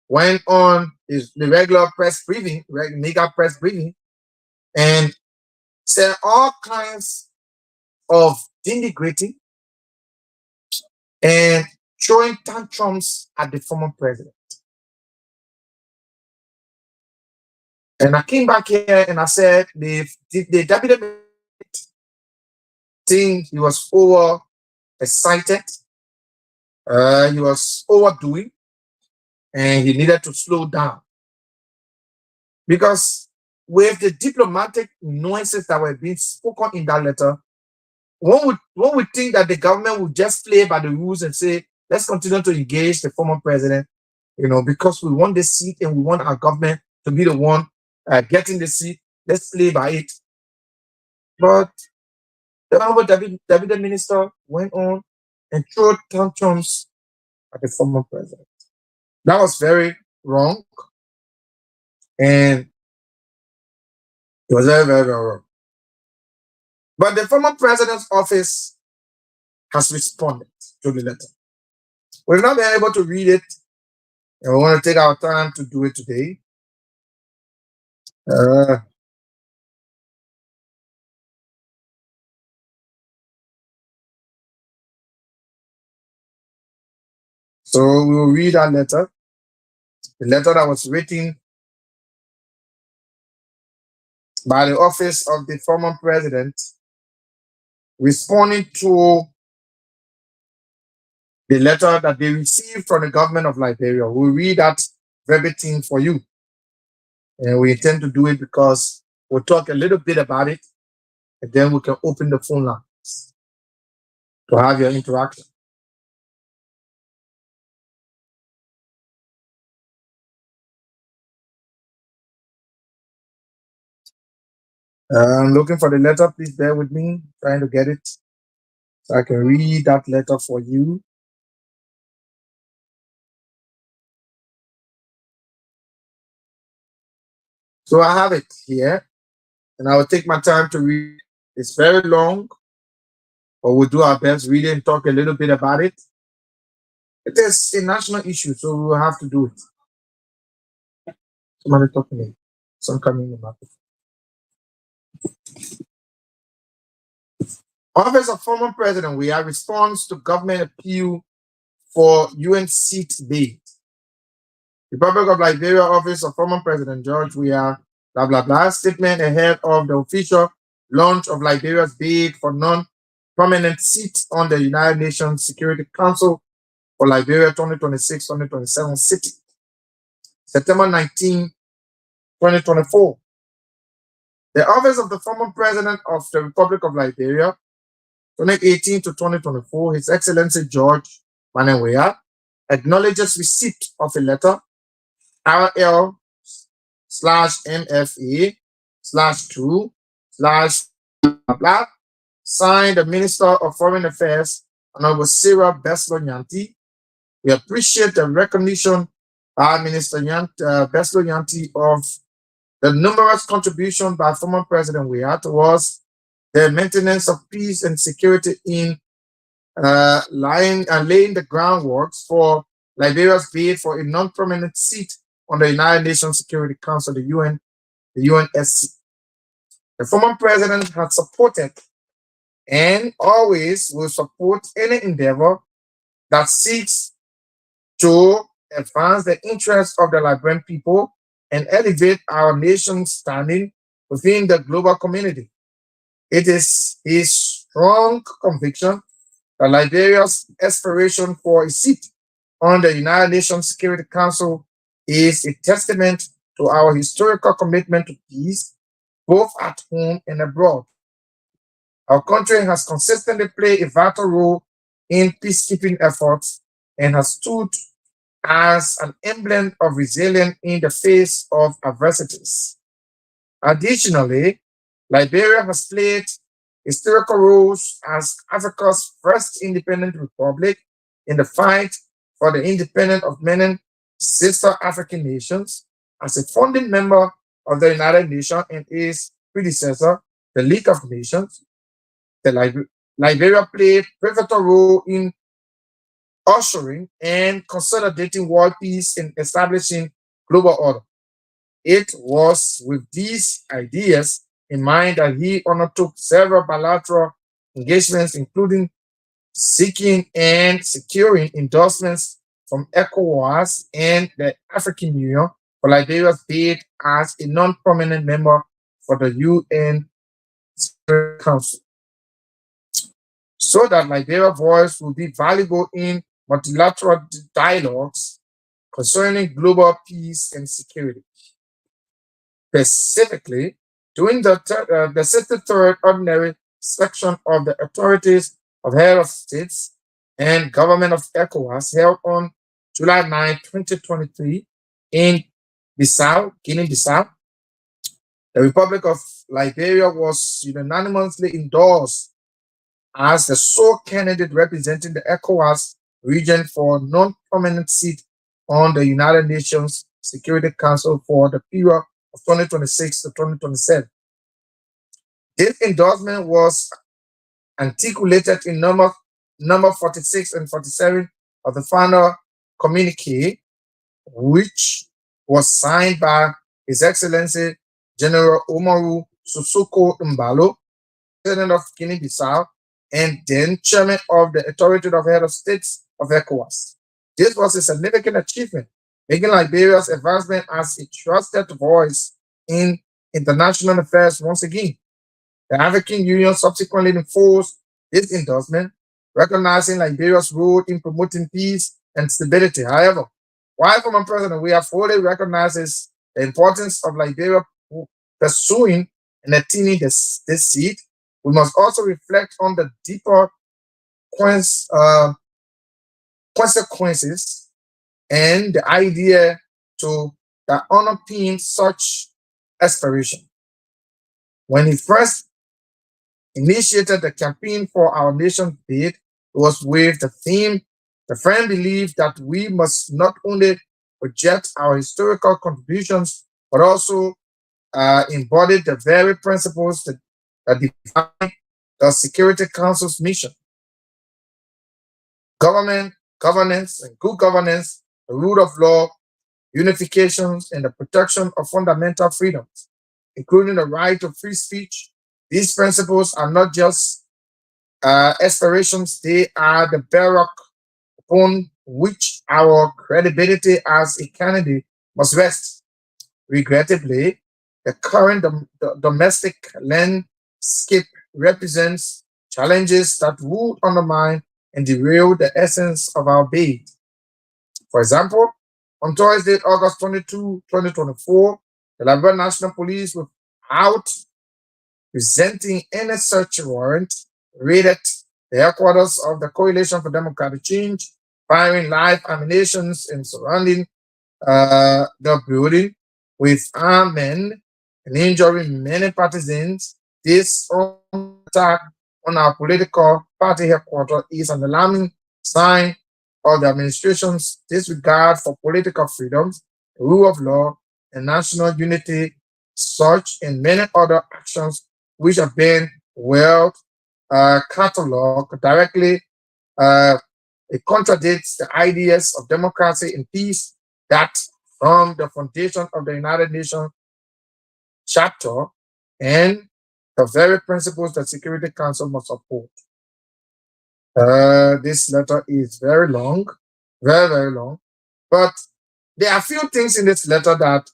went on the regular press briefing, mega press briefing, and said all kinds of denigrating and throwing tantrums at the former president. And I came back here and I said the deputy thing, he was over excited, he was overdoing, and he needed to slow down. Because with the diplomatic nuances that were being spoken in that letter, one would think that the government would just play by the rules and say, let's continue to engage the former president, because we want this seat and we want our government to be the one getting the seat. Let's play by it. But the honorable deputy minister went on and threw tantrums at the former president. That was very wrong. And it was very, very, very wrong. But the former president's office has responded to the letter. We've not been able to read it, and we want to take our time to do it today. So we will read that letter, the letter that was written by the office of the former president responding to the letter that they received from the government of Liberia. We'll read that verbatim for you. And we intend to do it because we'll talk a little bit about it, and then we can open the phone lines to have your interaction. I'm looking for the letter. Please bear with me, trying to get it so I can read that letter for you. So I have it here, and I will take my time to read. It's very long, but we'll do our best, read it and talk a little bit about it. It is a national issue, so we will have to do it. Somebody talk to me. Some coming in the market. Office of former president, we have response to government appeal for UN seat bid. Republic of Liberia, Office of former President George Weah, blah, blah, blah, statement ahead of the official launch of Liberia's bid for non-prominent seats on the United Nations Security Council for Liberia 2026-2027 sitting, September 19, 2024. The Office of the former President of the Republic of Liberia, 2018 to 2024, His Excellency George Weah, acknowledges receipt of a letter RL/MFA/2/blah, signed the Minister of Foreign Affairs, Honorable Sarah Beslo-Nyanti. We appreciate the recognition by Minister Beslo-Nyanti of the numerous contributions by former President Weah towards the maintenance of peace and security in laying the groundwork for Liberia's bid for a non-prominent seat on the United Nations Security Council, the UNSC. The former president has supported and always will support any endeavor that seeks to advance the interests of the Liberian people and elevate our nation's standing within the global community. It is his strong conviction that Liberia's aspiration for a seat on the United Nations Security Council is a testament to our historical commitment to peace, both at home and abroad. Our country has consistently played a vital role in peacekeeping efforts and has stood as an emblem of resilience in the face of adversities. Additionally, Liberia has played historical roles as Africa's first independent republic in the fight for the independence of many sister African nations, as a founding member of the United Nations and its predecessor, the League of Nations. Liberia played a pivotal role in ushering and consolidating world peace and establishing global order. It was with these ideas in mind that he undertook several bilateral engagements, including seeking and securing endorsements from ECOWAS and the African Union for Liberia's bid as a non-prominent member for the UN Security Council, so that Liberia's voice will be valuable in multilateral dialogues concerning global peace and security. Specifically, during the 63rd Ordinary Section of the Authorities of Head of States and Government of ECOWAS held on July 9, 2023 in Guinea-Bissau, the Republic of Liberia was unanimously endorsed as the sole candidate representing the ECOWAS region for non-prominent seat on the United Nations Security Council for the period of 2026 to 2027. This endorsement was articulated in number 46 and 47 of the final communique, which was signed by His Excellency General Umaru Susuko Mbalo, President of Guinea-Bissau, and then Chairman of the Authority of Head of States of ECOWAS. This was a significant achievement, making Liberia's advancement as a trusted voice in international affairs once again. The African Union subsequently enforced this endorsement, recognizing Liberia's role in promoting peace and stability. However, while former president, we have fully recognizes the importance of Liberia pursuing and attaining this seat. We must also reflect on the deeper consequences and the idea to that underpin such aspiration. When he first initiated the campaign for our nation's bid, it was with the firm belief that we must not only project our historical contributions, but also embody the very principles that define the Security Council's mission: government, governance, and good governance, the rule of law, unifications, and the protection of fundamental freedoms, including the right to free speech. These principles are not just aspirations, they are the bedrock upon which our credibility as a candidate must rest. Regrettably, the current domestic landscape represents challenges that would undermine and derail the essence of our bid. For example, on Thursday, August 22, 2024, the Liberia National Police, without presenting any search warrant, raided the headquarters of the Coalition for Democratic Change, firing live ammunitions and surrounding the building with armed men and injuring many partisans. This attack on our political party headquarters is an alarming sign of the administration's disregard for political freedoms, the rule of law, and national unity, such and many other actions which have been well cataloged directly. Uh, it contradicts the ideas of democracy and peace that from the foundation of the United Nations Charter and the very principles that Security Council must uphold. This letter is very long, very, very long, but there are a few things in this letter that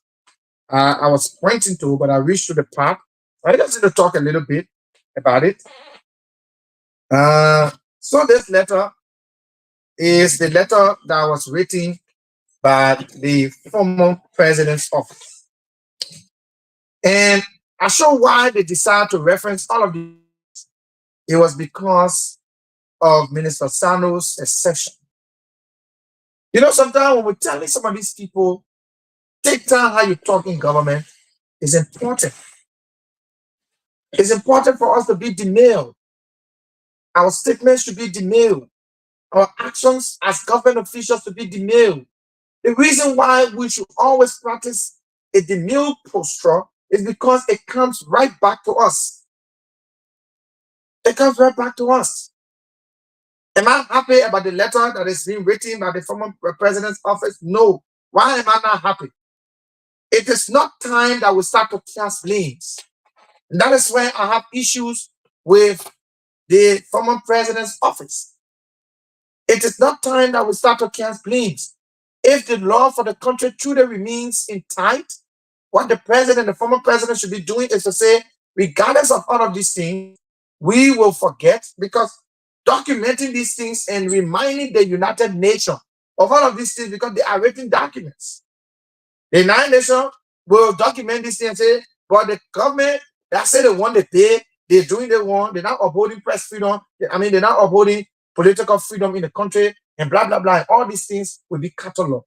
I was pointing to, but I reached to the part. I just need to talk a little bit about it. So this letter is the letter that was written by the former president's office. And I show why they decided to reference all of these. It was because of Minister Sano's accession. You know, sometimes when we're telling some of these people, take time how you talk in government is important. It's important for us to be detailed. Our statements should be detailed. Our actions as government officials to be detailed. The reason why we should always practice a detailed posture is because it comes right back to us. It comes right back to us. Am I happy about the letter that is being written by the former president's office? No. Why am I not happy? It is not time that we start to cast blames. And that is where I have issues with the former president's office. It is not time that we start to cast blames. If the law for the country truly remains intact, what the president, the former president should be doing is to say, regardless of all of these things, we will forget, because documenting these things and reminding the United Nations of all of these things, because they are written documents. The United Nations will document these things and say, but the government that say they want to pay, they're doing they want, they're not upholding press freedom, they're not upholding political freedom in the country, and blah, blah, blah. All these things will be cataloged.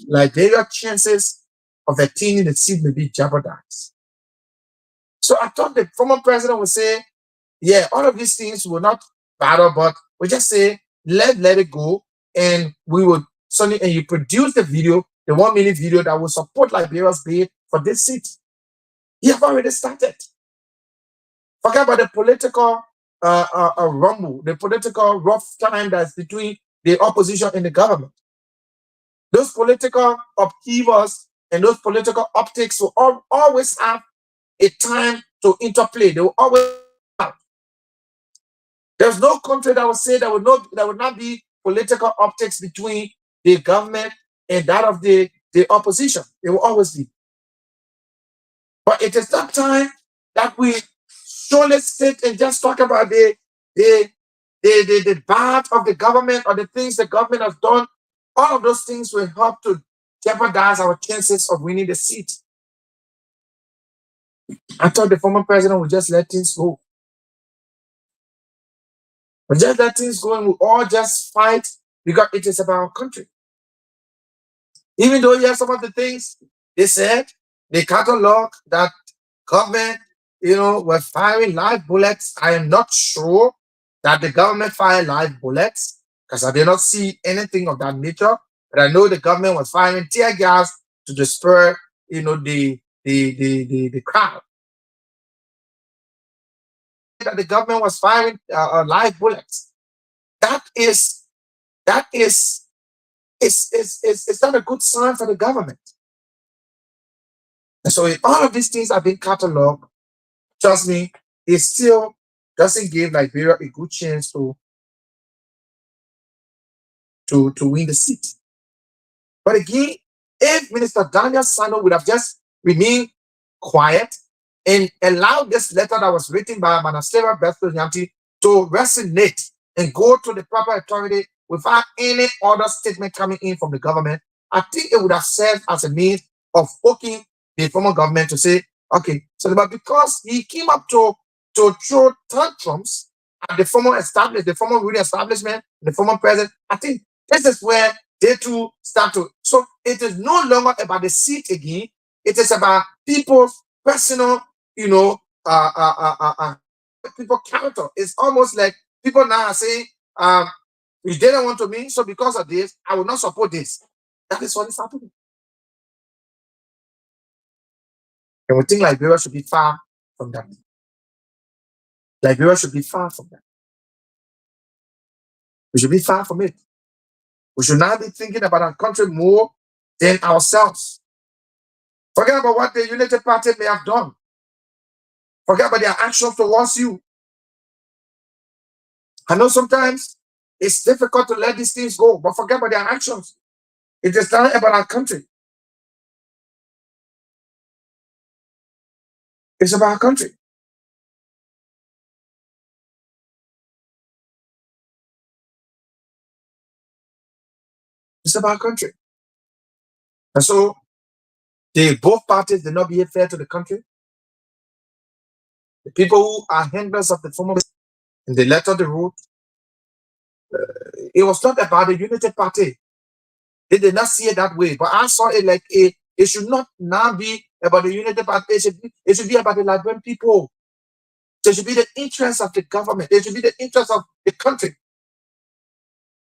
Liberia's chances of attaining the seat may be jeopardized. So I thought the former president would say, yeah, all of these things will not matter, but we just say, let it go, and we will suddenly, and you produce the video, the 1 minute video that will support Liberia's bid for this seat. You have already started. Forget about the political rumble, the political rough time that's between the opposition and the government. Those political upheavals and those political optics will always have a time to interplay. They will always have. There's no country that will say there will not be political optics between the government and that of the opposition. It will always be. But it is that time that we surely sit and just talk about the the bad of the government or the things the government has done, all of those things will help to jeopardize our chances of winning the seat. I thought the former president would just let things go. But just let things go and we all just fight because it is about our country. Even though, yes, some of the things they said, they catalog that government, were firing live bullets. I am not sure that the government fired live bullets because I did not see anything of that nature. But I know the government was firing tear gas to disperse, the crowd. That the government was firing live bullets. That is not a good sign for the government. And so if all of these things have been cataloged, trust me, it still doesn't give Liberia a good chance to win the seat. But again, if Minister Daniel Sano would have just remained quiet and allowed this letter that was written by Manasera Bethel Yanti to resonate and go to the proper authority without any other statement coming in from the government, I think it would have served as a means of hooking the former government to say, okay, so but because he came up to throw tantrums at the former ruling establishment, the former president, I think this is where they too start to. So it is no longer about the seat again. It is about people's personal, people character. It's almost like people now are saying, you didn't want to me, so because of this, I will not support this. That is what is happening. And we think Liberia should be far from that. Liberia should be far from that. We should be far from it. We should not be thinking about our country more than ourselves. Forget about what the United Party may have done. Forget about their actions towards you. I know sometimes it's difficult to let these things go, but forget about their actions. It is not about our country. It's about our country. It's about our country. And so both parties did not behave fair to the country. The people who are handlers of the former and they let on the road, it was not about the United Party. They did not see it that way. But I saw it like it should not now be about the United Party. It should be about the Liberian people. It should be the interest of the government. It should be the interest of the country.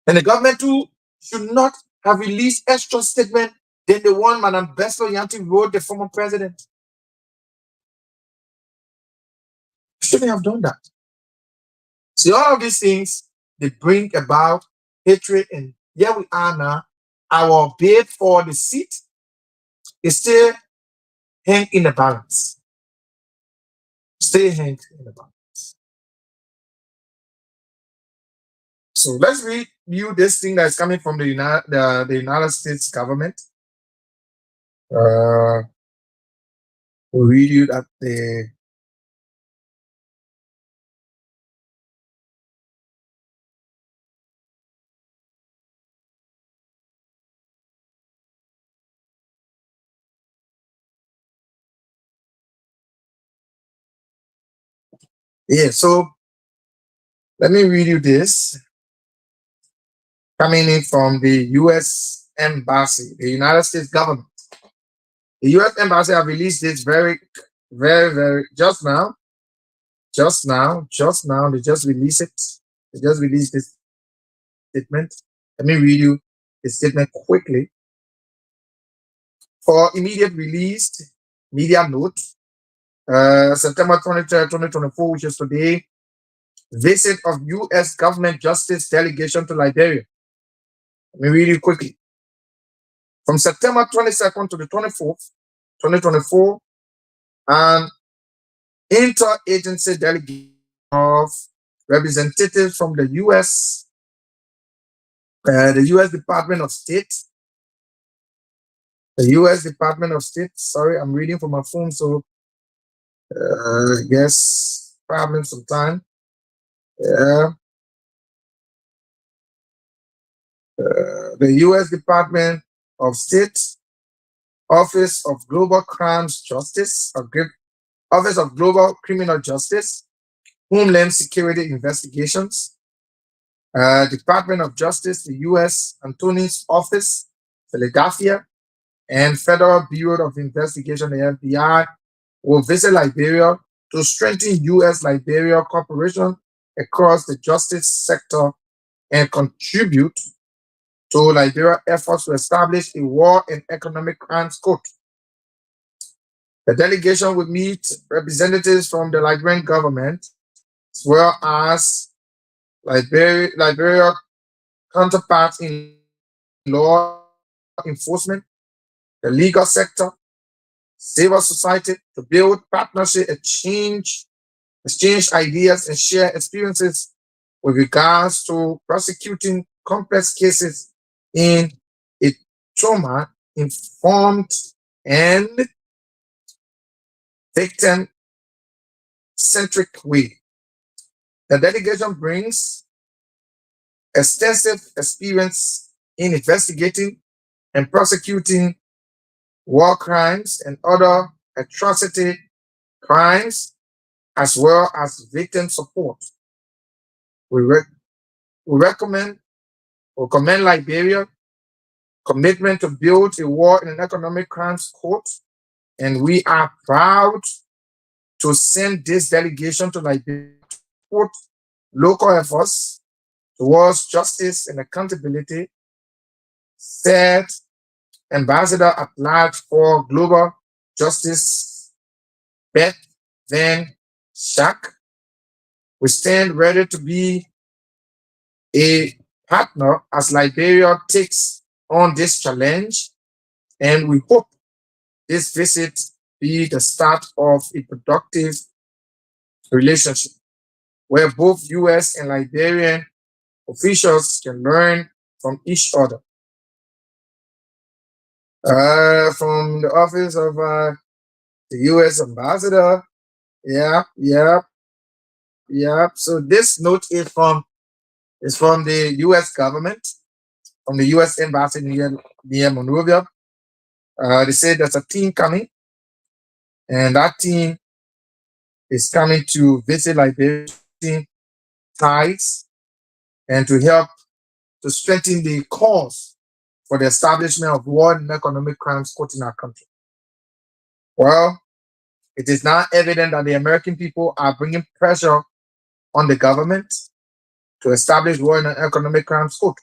And the government too should not have released extra statement than the one Madam Beslo Yanti wrote, the former president. Shouldn't have done that. See, all of these things, they bring about hatred, and here we are now. Our bid for the seat is still hang in the balance. Still hang in the balance. So let's review this thing that's coming from the United States government. We'll read you that so let me read you this. Coming in from the U.S. Embassy, the United States government. The U.S. Embassy have released this very, very, very just now. They just released it. They just released this statement. Let me read you the statement quickly. For immediate release, media note, September 23rd, 2024, which is today, visit of U.S. government justice delegation to Liberia. Let me read you quickly. From September 22nd to the 24th, 2024, an interagency delegation of representatives from the U.S. Department of State. The U.S. Department of State. Sorry, I'm reading from my phone, so I guess problem sometime. Yeah. The U.S. Department of State, Office of Global Crimes Justice, Office of Global Criminal Justice, Homeland Security Investigations, Department of Justice, the U.S. Attorney's Office, Philadelphia, and Federal Bureau of Investigation, the FBI, will visit Liberia to strengthen U.S. Liberia cooperation across the justice sector and contribute to Liberia efforts to establish a war and economic crimes court. The delegation will meet representatives from the Liberian government as well as Liberia counterparts in law enforcement, the legal sector, civil society to build partnership, exchange ideas, and share experiences with regards to prosecuting complex cases in a trauma-informed and victim-centric way. The delegation brings extensive experience in investigating and prosecuting war crimes and other atrocity crimes, as well as victim support. We, re- we recommend we commend Liberia commitment to build a war and an economic crimes court, and we are proud to send this delegation to Liberia to support local efforts towards justice and accountability, said Ambassador at Large for Global Justice Beth Van Schack. We stand ready to be a partner as Liberia takes on this challenge, and we hope this visit be the start of a productive relationship where both US and Liberian officials can learn from each other. From the office of the US ambassador, yeah, yeah, yeah. So this note is from the US government, from the US embassy near Monrovia. They said there's a team coming, and that team is coming to visit Liberia, ties, and to help to strengthen the cause for the establishment of war and economic crimes court in our country. Well, it is now evident that the American people are bringing pressure on the government to establish war and economic crimes court.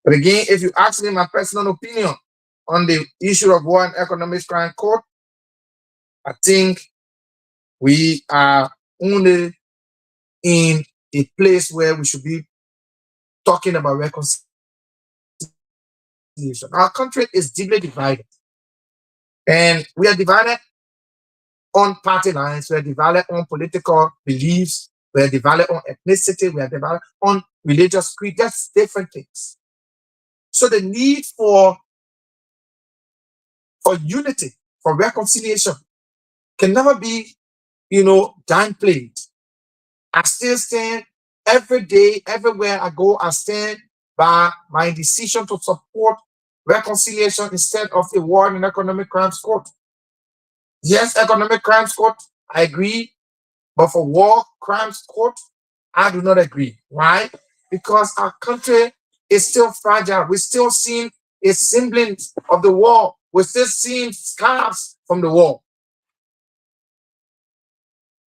But again, if you ask me my personal opinion on the issue of war and economic crime court, I think we are only in a place where we should be talking about reconciliation. Our country is deeply divided, and we are divided on party lines, we are divided on political beliefs, we are divided on ethnicity, we are divided on religious creed. That's different things. So the need for unity, for reconciliation, can never be, downplayed. I still stand every day, everywhere I go, I stand by my decision to support reconciliation instead of a war and economic crimes court. Yes, economic crimes court, I agree, but for war crimes court, I do not agree. Why? Because our country is still fragile. We're still seeing a semblance of the war. We're still seeing scars from the war.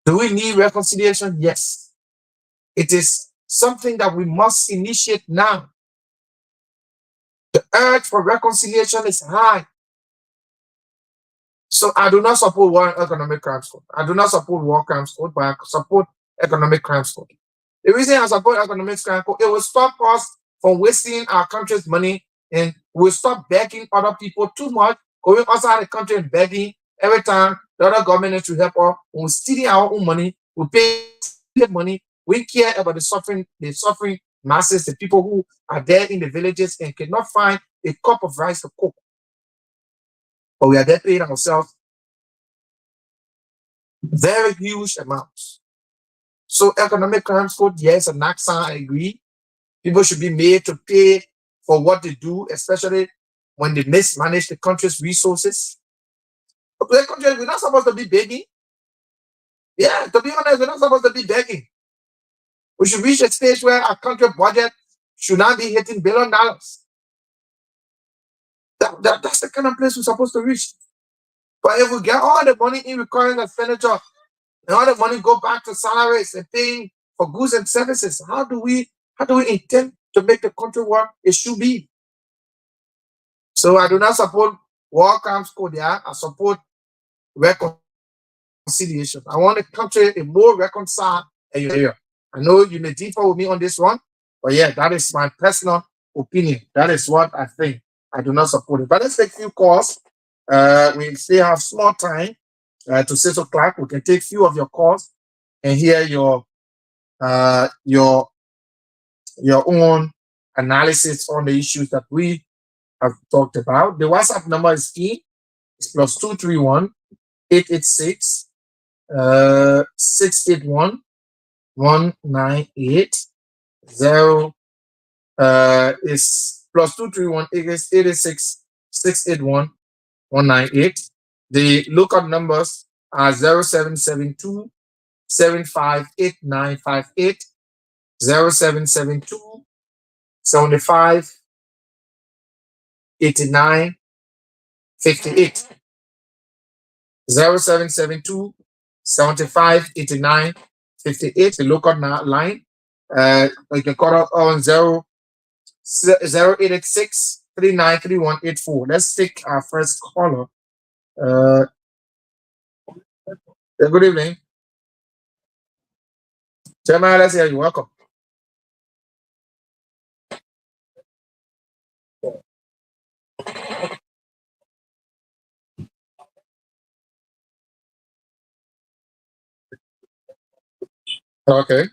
Do we need reconciliation? Yes. It is something that we must initiate now. The urge for reconciliation is high. So I do not support war and economic crimes court. I do not support war crimes court, but I support economic crimes court. The reason I support economic crimes court, it will stop us from wasting our country's money, and we'll stop begging other people too much, going outside the country and begging every time the other government to help us. When we steal our own money, we pay money. We care about the suffering masses, the people who are there in the villages and cannot find a cup of rice to cook. But we are there paying ourselves very huge amounts. So economic crimes code, yes, and NACSA, I agree. People should be made to pay for what they do, especially when they mismanage the country's resources. But the country, we're not supposed to be begging. Yeah, to be honest, we're not supposed to be begging. We should reach a stage where our country budget should not be hitting $1 billion. That's the kind of place we're supposed to reach. But if we get all the money in recurring expenditure and all the money go back to salaries and paying for goods and services, how do we intend to make the country work it should be? So I do not support war crimes code. Yeah, I support reconciliation. I want the country a more reconciled area. I know you may differ with me on this one, but yeah, that is my personal opinion. That is what I think. I do not support it. But let's take a few calls. We still have small time to 6 o'clock. We can take few of your calls and hear uh, your your own analysis on the issues that we have talked about. The WhatsApp number is key. It's plus 231 886 681 198 0 is plus 231 886 681 198. The local numbers are 0772 758958, 0772 75 89 58, 0772 75 89 58, the local line. You can call us on 0886 393184. Let's take our first caller. Good evening. Jeremiah, let's hear you. Welcome. Okay.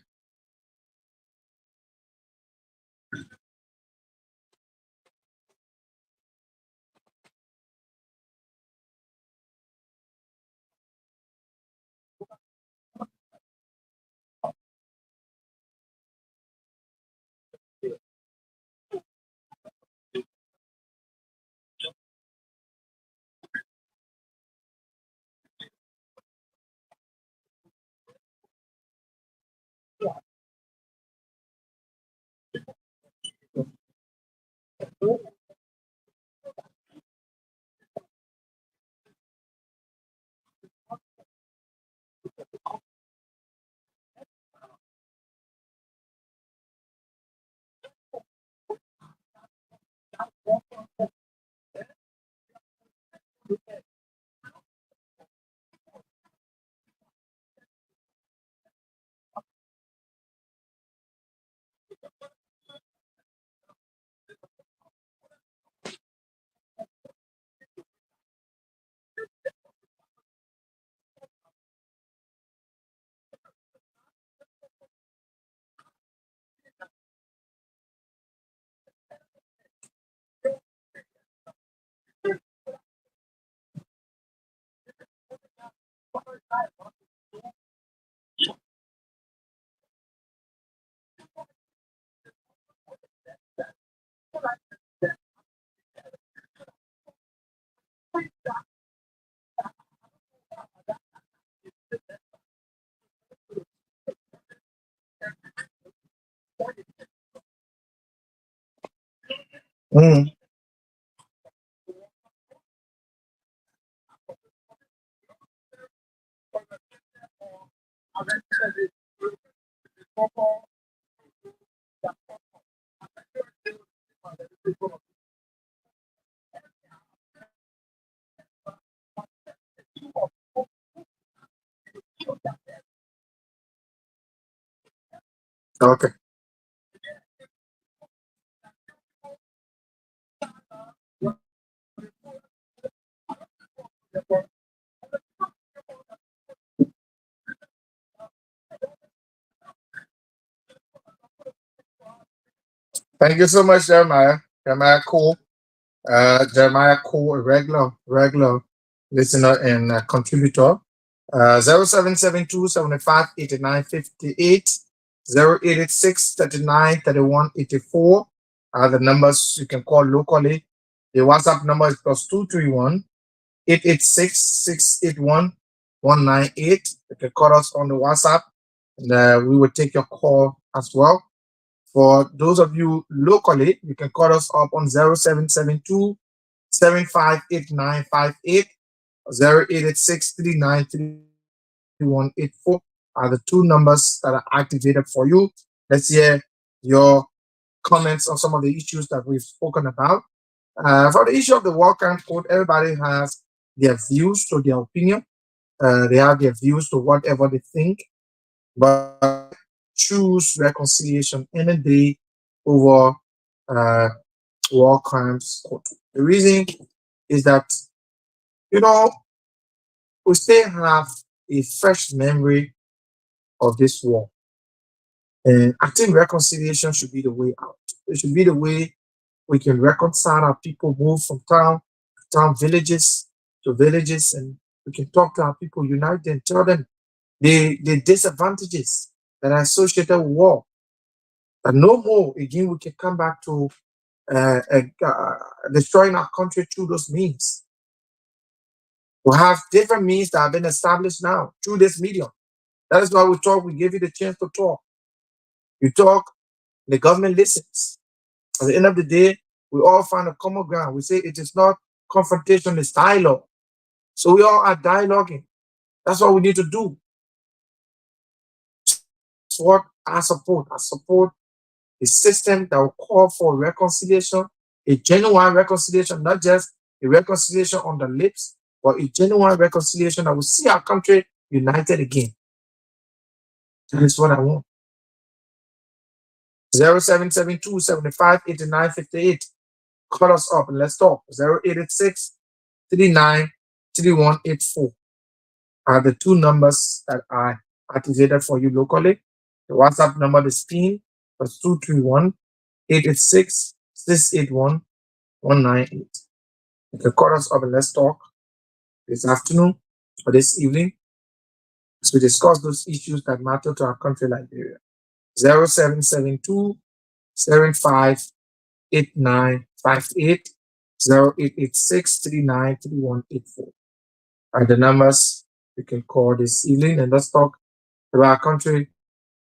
Mm. Okay. Thank you so much, Jeremiah. Jeremiah Cool. Jeremiah Cool, a regular listener and contributor. 0772 are the numbers you can call locally. The WhatsApp number is plus 231 886 681 198. You can call us on the WhatsApp, and we will take your call as well. For those of you locally, you can call us up on 0772 758958 0886393184 are the two numbers that are activated for you. Let's hear your comments on some of the issues that we've spoken about. For the issue of the war crime code, everybody has their views to their opinion. They have their views to whatever they think, but I choose reconciliation any day over uh, war crimes code. The reason is that, you know, we still have a fresh memory of this war. And I think reconciliation should be the way out. It should be the way we can reconcile our people, move from town to town, villages, and we can talk to our people, unite them, tell them the disadvantages that are associated with war. And no more, again, we can come back to destroying our country through those means. We have different means that have been established now through this medium. That is why we talk, we give you the chance to talk. You talk, the government listens. At the end of the day, we all find a common ground. We say it is not confrontation, it's dialogue. So we all are dialoguing. That's what we need to do. That's what I support. I support a system that will call for reconciliation, a genuine reconciliation, not just a reconciliation on the lips, but a genuine reconciliation that will see our country united again. That is what I want. 0772 758958. Call us up and let's talk. 0886 393184 are the two numbers that I activated for you locally. The WhatsApp number is PIN plus 231 886 681 198. You can call us up and let's talk this afternoon or this evening as we discuss those issues that matter to our country, Liberia. 0772 758958 0886 393184 are the numbers you can call this evening and let's talk about our country.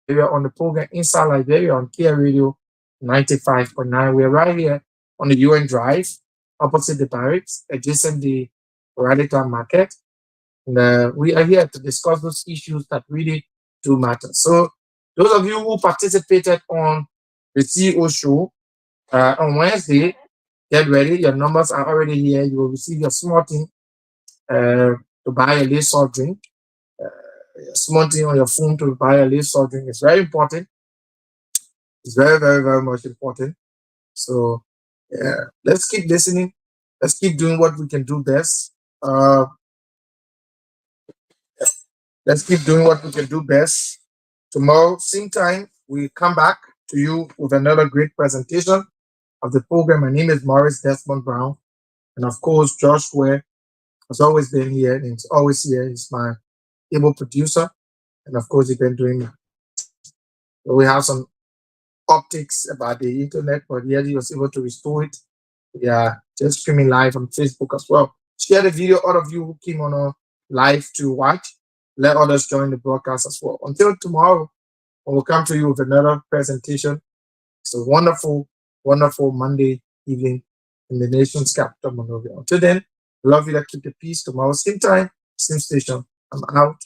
We are on the program Inside Liberia on Kia Radio 95.9. We're right here on the UN Drive, opposite the barracks, adjacent the Radical Market. And we are here to discuss those issues that really do matter. So, those of you who participated on the CEO show on Wednesday, get ready. Your numbers are already here. You will receive your small thing to buy a little soft drink. A small thing on your phone to buy a little soft drink. It's very important. It's very, very, very much important. So, yeah, let's keep listening. Let's keep doing what we can do best. Let's keep doing what we can do best. Tomorrow, same time, we come back to you with another great presentation of the program. My name is Morris Desmond Brown. And of course, Josh Ware has always been here and he's always here. He's my able producer. And of course, he's been doing that. So we have some optics about the internet, but yet he was able to restore it. We are just streaming live on Facebook as well. Share the video, all of you who came on a live to watch. Let others join the broadcast as well. Until tomorrow, when we'll come to you with another presentation. It's a wonderful, wonderful Monday evening in the nation's capital, Monrovia. Until then, love you to keep the peace. Tomorrow, same time, same station. I'm out.